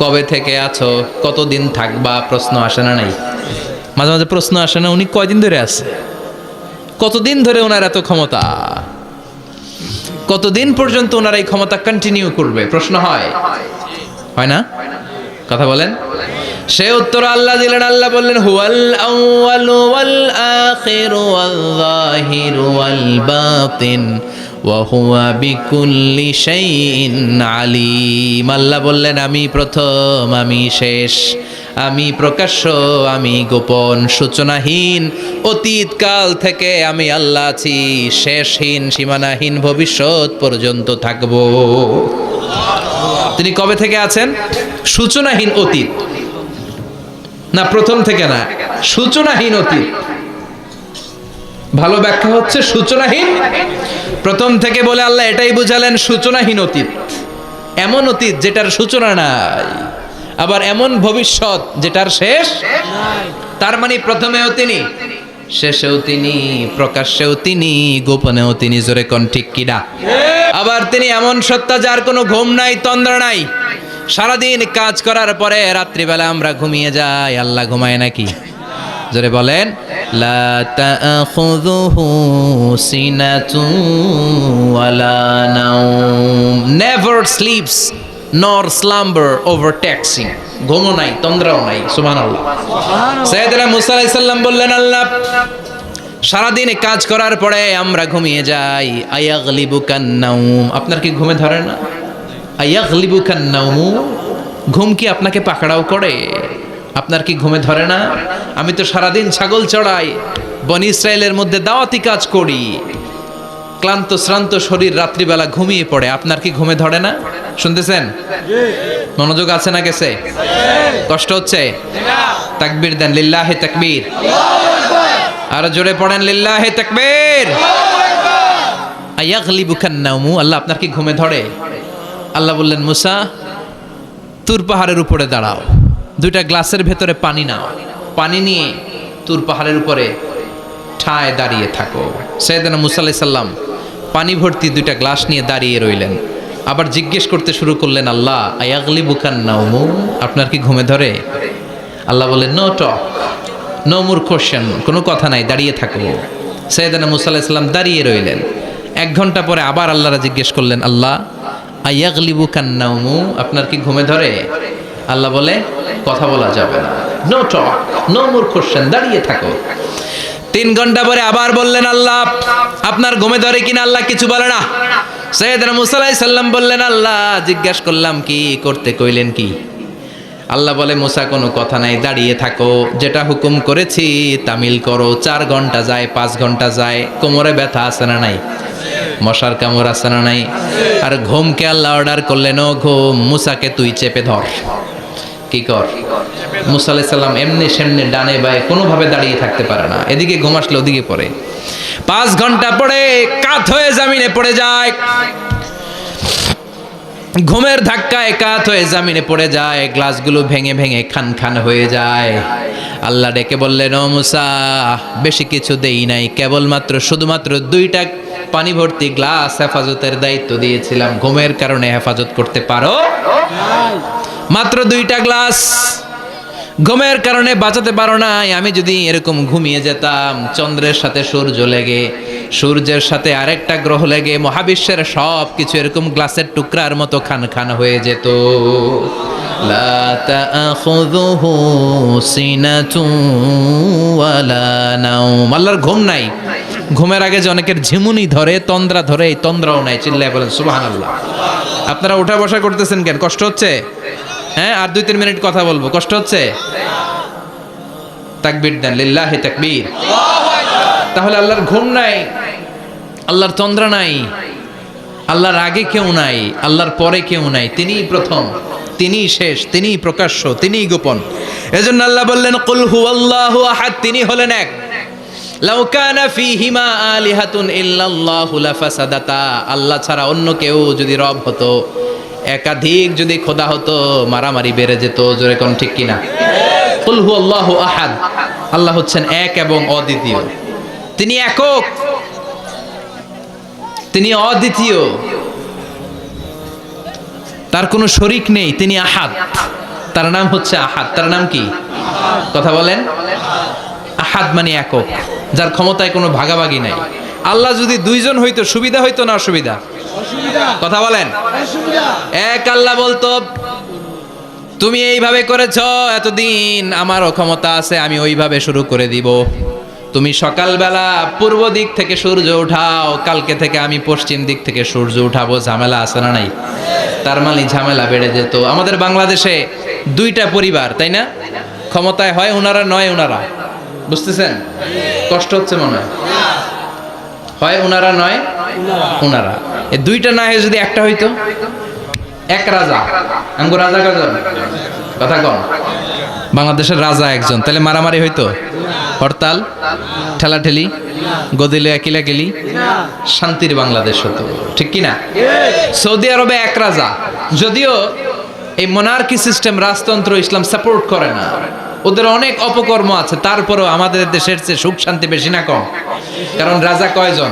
কবে থেকে আছো? কতদিন থাকবা? প্রশ্ন আসে না নাই? মাঝে মাঝে প্রশ্ন আসে না, উনি কয়দিন ধরে আছে? কতদিন ধরে ওনার এত ক্ষমতা? কতদিন পর্যন্ত ওনার এই ক্ষমতা কন্টিনিউ করবে? প্রশ্ন হয়? হয় না? কথা বলেন। সে উত্তর আল্লাহ দিলেন। আল্লাহ বললেন হুয়াল আউয়ালু ওয়াল আখিরু ওয়াল যাহিরু ওয়াল বাতিন ওয়া হুয়া বিকুল্লি শাইইন আলিম। আল্লাহ বললেন আমি প্রথম, আমি শেষ, আমি প্রকাশ্য, আমি গোপন, সূচনাহীন। অতীতকাল থেকে আমি আল্লাহ আছি, শেষহীন সীমানাহীন ভবিষ্যৎ পর্যন্ত থাকব। তিনি কবে থেকে আছেন? সূচনাহীন অতীত না, প্রথম থেকে না, সূচনাহীন অতীত। ভালো ব্যাখ্যা হচ্ছে সূচনাহীন প্রথম থেকে বলে আল্লাহ এটাই বুঝালেন সূচনাহীন অতীত। এমন অতীত যেটার সূচনা নাই, আবার এমন ভবিষ্যৎ যেটার শেষ নাই। তার মানে প্রথমেও তিনি, শেষেও তিনি, প্রকাশ্যেও তিনি, গোপনেও তিনি। জোরে কোন ঠিক কিনা? আবার তিনি এমন সত্তা যার কোনো ঘুম নাই, তন্দ্রা নাই। সারাদিন কাজ করার পরে রাত্রিবেলা আমরা ঘুমিয়ে যাই, আল্লাহ ঘুমায় নাকি? জোরে বলেন, লা তাখুযুহু সিনাতুন ওয়ালা নাওম, নেভার স্লিপস নর স্লাম্বার ওভারটেকস হিম। ঘুমও নাই, তন্দ্রাও নাই। সুবহানাল্লাহ। সাইয়েদনা মুসা আলাইহিস সালাম বললেন, আল্লাহ সারাদিন কাজ করার পরে আমরা ঘুমিয়ে যাই, আয়াগলিবুকান নাওম, আপনার কি ঘুমে ধরে না? আয়াগলিবুকান নাওম, ঘুম কি আপনাকে পাকড়াও করে? আপনার কি ঘুমে ধরে না? আমি তো সারাদিন ছাগল চড়াই, বনি ইসরায়েলের মধ্যে দাওয়াতি কাজ করি, ক্লান্ত শ্রান্ত শরীর রাত্রিবেলা ঘুমিয়ে পড়ে, আপনার কি ঘুমে ধরে না? শুনতেছেন? মনোযোগ আছে না গেছে? কষ্ট হচ্ছে? তাকবীর দেন, লিল্লাহি তাকবীর। আর জোরে পড়েন, লিল্লাহি তাকবীর। আয়াগলিবুকান নাওম, আল্লাহ আপনার কি ঘুমে ধরে? আল্লাহ বললেন, মুসা তুর পাহাড়ের উপরে দাঁড়াও, দুইটা গ্লাসের ভেতরে পানি নাও, পানি নিয়ে তুর পাহাড়ের উপরে ঠায় দাঁড়িয়ে থাকো। সাইয়েদনা মুসা আলাইহিস সালাম পানি ভর্তি দুইটা গ্লাস নিয়ে দাঁড়িয়ে রইলেন। আবার জিজ্ঞেস করতে শুরু করলেন, আল্লাহ আয়াগলিবুকান নাওম, আপনার কি ঘুমে ধরে? আল্লাহ বললেন, no talk, no more question, কোনো কথা নাই, দাঁড়িয়ে থাকো। সাইয়েদনা মুসা আলাইহিস সালাম দাঁড়িয়ে রইলেন। 1 ঘন্টা পরে আবার আল্লাহরা জিজ্ঞেস করলেন, আল্লাহ আয়াগলিবুকান নাওম, আপনার কি ঘুমে ধরে? আল্লাহ বলে, কথা বলা যাবে না, no talk, no more question, দাঁড়িয়ে থাকো। 3 ঘন্টা পরে আবার বললেন, আল্লাহ আপনার ঘুমে ধরে কিনা? আল্লাহ কিছু বলে না। সাইয়েদনা মুসা আলাইহিস সালাম বললেন, আল্লাহ জিজ্ঞেস করলাম কি করতে কইলেন কি? আল্লাহ বলে, মুসা কোনো কথা নাই, দাঁড়িয়ে থাকো, যেটা হুকুম করেছি তামিল করো। 4 ঘন্টা যায়, 5 ঘন্টা যায়, কোমরে ব্যথা আছে না নাই? মশার কামড় আছে না নাই? আর ঘুমকে আল্লাহ অর্ডার করলেন, ও ঘুম, মুসাকে তুই চেপে ধর। কি কর? মুসা আলাইহিস সালাম এমনি সেমনি ডানে বায়ে কোনোভাবে দাঁড়িয়ে থাকতে পারে না, এদিকে ঘুম আসলে ওদিকে পড়ে। 5 ঘন্টা পরে কাত হয়ে জমিনে পড়ে যায়, ঘুমের ধাক্কায় কাত হয়ে জমিনে পড়ে যায়, গ্লাসগুলো ভেঙে ভেঙে খান খান হয়ে যায়। আল্লাহ ডেকে বললেন, ও মুসা বেশি কিছু দেই নাই, কেবলমাত্র শুধুমাত্র 2টা পানি ভর্তি গ্লাস হেফাজতের দায়িত্ব দিয়েছিলাম, ঘুমের কারণে হেফাজত করতে পারো মাত্র 2টা গ্লাস, ঘুমের কারণে বাঁচাতে পারো নাই। আমি যদি এরকম ঘুমিয়ে যেতাম, চন্দ্রের সাথে সূর্য লেগে, সূর্যের সাথে আরেকটা গ্রহ লেগে, মহাবিশ্বের সব কিছু এরকম গ্লাসের টুকরার মতো খান খান হয়ে যেত। লা তাখুযুহু সিনাতুন ওয়ালা নাওম, আল্লাহর ঘুম নাই। ঘুমের আগে যে অনেকের ঝিমুনি ধরে, তন্দ্রা ধরে, এই তন্দ্রাও নাই। চিল্লায় বলেন সুবহানাল্লাহ। আপনারা উঠা বসা করতেছেন কেন? কষ্ট হচ্ছে? হ্যাঁ, আর 2-3 মিনিট কথা বলবো, কষ্ট হচ্ছে? তাকবীর দেন, লিল্লাহি তাকবীর। তাহলে আল্লাহর ঘুম নাই, আল্লাহর তন্দ্রা নাই, আল্লাহর আগে কেউ নাই, আল্লাহর পরে কেউ নাই, তিনিই প্রথম, তিনিই শেষ, তিনিই প্রকাশ্য, তিনিই গোপন। এজন্য আল্লাহ বললেন, কুল হুয়াল্লাহু আহাদ, তিনি হলেন এক। লাউ কানা ফীহিমা আলিহাতুন ইল্লাল্লাহু লাফাসাদাতা, আল্লাহ ছাড়া অন্য কেউ যদি রব হতো, একাধিক যদি খোদা হতো, মারামারি বেড়ে যেত। জোরে কোন ঠিক কিনা? কুল হুয়াল্লাহু আহাদ, আল্লাহ হচ্ছেন এক এবং অদ্বিতীয়, তিনি একক, তিনি অদ্বিতীয়, তার কোনো শরীক নেই, তিনি আহাদ, তার নাম হচ্ছে আহাদ। তার নাম কি? কথা বলেন। আহাদ মানে একক, যার ক্ষমতায় কোনো ভাগাভাগি নাই। আল্লাহ যদি 2 জন হইতো সুবিধা হইতো না অসুবিধা? কথা বলেন। এক আল্লাহ বলতো, তুমি এইভাবে করেছো এতদিন, আমারও ক্ষমতা আছে, আমি ওইভাবে শুরু করে দিব। তুমি সকালবেলা পূর্ব দিক থেকে সূর্য উঠাও, কালকে থেকে আমি পশ্চিম দিক থেকে সূর্য উঠাবো। ঝামেলা আছে না নাই? তার মানে ঝামেলা বেড়ে যেত। আমাদের বাংলাদেশে 2টা পরিবার, তাই না? ক্ষমতায় হয় ওনারা, নয় ওনারা। বুঝতেছেন? কষ্ট হচ্ছে মনে হয়? হয় ওনারা, নয় ওনারা। এই 2টা না হয়ে যদি একটা হইতো, এক রাজা। আমগো রাজা কজন? কথা কন। বাংলাদেশের রাজা একজন, তাহলে মারামারি হইতো? হরতাল, ঠেলাঠেলি, গদিলে কিলাকিলি, শান্তির বাংলাদেশ হতো। ঠিক কিনা? সৌদি আরবে এক রাজা, যদিও এই মোনার্কি সিস্টেম, রাজতন্ত্র, ইসলাম সাপোর্ট করে না, ওদের অনেক অপকর্ম আছে, তারপরেও আমাদের দেশের চেয়ে সুখ শান্তি বেশি না কম? কারণ রাজা কয়জন?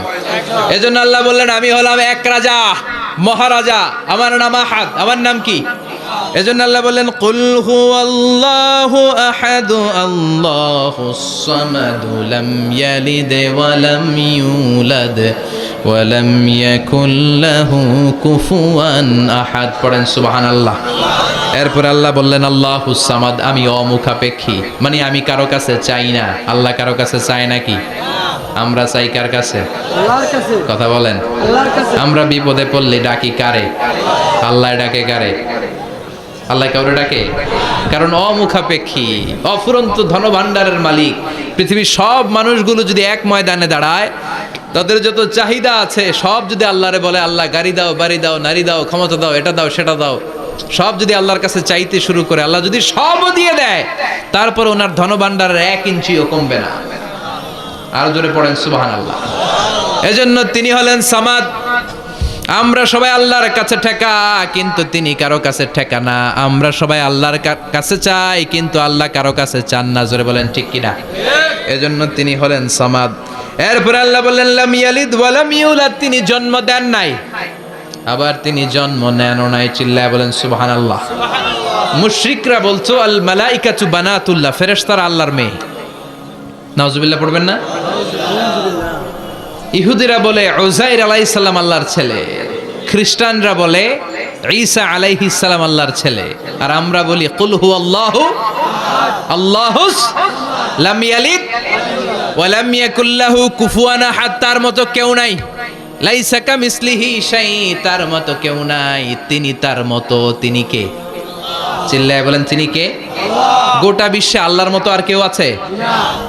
এজন্য আল্লাহ বললেন, আমি হলাম এক রাজা, মহারাজা, আমার নাম আহাদ। আমার নাম কি? এজন্য আল্লাহ বললেন কুল হুয়াল্লাহু আহাদ আল্লাহুস সামাদ লাম ইয়ালিদ ওয়া লাম ইউলাদ ওয়া লাম ইয়াকুল লাহু কুফুয়ান আহাদ। পড়েন সুবহানাল্লাহ। এরপর আল্লাহ বললেন আল্লাহুস সামাদ, আমি অমুখাপেক্ষী, মানে আমি কারো কাছে চাই না। আল্লাহ কারো কাছে চায় নাকি? আমরা চাই কার কাছে? আল্লাহর কাছে। কথা বলেন। আল্লাহর কাছে। আমরা বিপদে পড়লে ডাকি কারে? আল্লাহ ডাকে কারে? আল্লাহ কাউরে ডাকে? কারণ অমুখাপেক্ষী, অফুরন্ত ধনভাণ্ডারের মালিক। পৃথিবীর সব মানুষগুলো যদি এক ময়দানে দাঁড়ায়, তাদের যত চাহিদা আছে সব যদি আল্লাহরে বলে, আল্লাহ গাড়ি দাও, বাড়ি দাও, নারী দাও, ক্ষমতা দাও, এটা দাও, সেটা দাও, সব যদি আল্লাহর কাছে চাইতে শুরু করে, আল্লাহ যদি সবও দিয়ে দেয়, তারপর ওনার ধনভাণ্ডারের 1 ইঞ্চিও কমবে না। আরো জোরে পড়েন সুবহানাল্লাহ। এজন্য তিনি হলেন সামাদ। আমরা সবাই আল্লাহর কাছে ঠেকা, কিন্তু তিনি কারো কাছে ঠেকা না। আমরা সবাই আল্লাহর কাছে চাই, কিন্তু আল্লাহ কারো কাছে চান না। জোরে বলেন ঠিক কিনা? এজন্য তিনি হলেন সামাদ। এরপর আল্লাহ বললেন লাম ইয়ালিদ ওয়া লাম ইউলাদ, তিনি জন্ম দেন নাই, আবার তিনি জন্ম নেনও নাই। চিল্লায় বলেন সুবহানাল্লাহ। মুশরিকরা বলতো আল মালাইকাতু বানাতুল্লাহ, ফেরেশতারা আল্লাহর মেয়ে। নাউজুবিল্লাহ পড়বেন না? ইহুদিরা বলে উযাইর আলাইহিস সালাম আল্লাহর ছেলে, খ্রিস্টানরা বলে ঈসা আলাইহিস সালাম আল্লাহর ছেলে, আর আমরা বলি কুল হুয়াল্লাহু আল্লাহুস লাম ইয়ালিদ ওয়া লাম ইয়াকুল লাহু কুফুয়ান আহাদ। তার মতো কেউ নাই। লাইসা কামিসলিহি শাই, তার মতো কেউ নাই। তিনি তার মতো, তিনি কে? চিল্লায় বলেন তিনি কে? গোটা বিশ্বে আল্লাহর মতো আর কেউ আছে?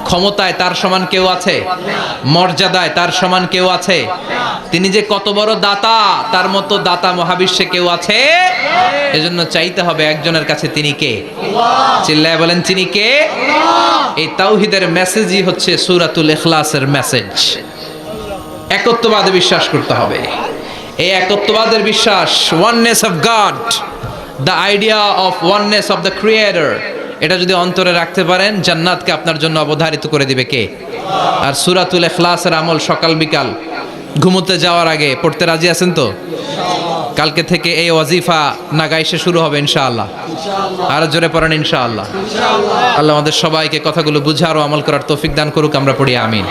ক্ষমতায় তার সমান কেউ আছে? মর্যাদায় তার সমান কেউ আছে? তিনি যে কত বড় দাতা, তার মতো দাতা মহাবিশ্বে কেউ আছে? এজন্য চাইতে হবে একজনের কাছে, তিনি কে? চিল্লায় বলেন তিনি কে? এই তাওহীদের মেসেজই হচ্ছে সূরাতুল ইখলাসের মেসেজ। একত্ববাদে বিশ্বাস করতে হবে। এই একত্ববাদের বিশ্বাস, oneness of god, the idea of oneness of the creator, এটা যদি অন্তরে রাখতে পারেন, জান্নাতকে আপনার জন্য অবধারিত করে দিবে কে? আর সূরাতুল ইখলাসের আমল সকাল বিকাল ঘুমোতে যাওয়ার আগে পড়তে রাজি আছেন তো? কালকে থেকে এই ওয়াজিফা নাগাইশে শুরু হবে ইনশাআল্লাহ। আর জোরে পড়েন ইনশাআল্লাহ। আল্লাহ আমাদের সবাইকে কথাগুলো বুঝার ও আমল করার তৌফিক দান করুক। আমরা পড়ি আমিন।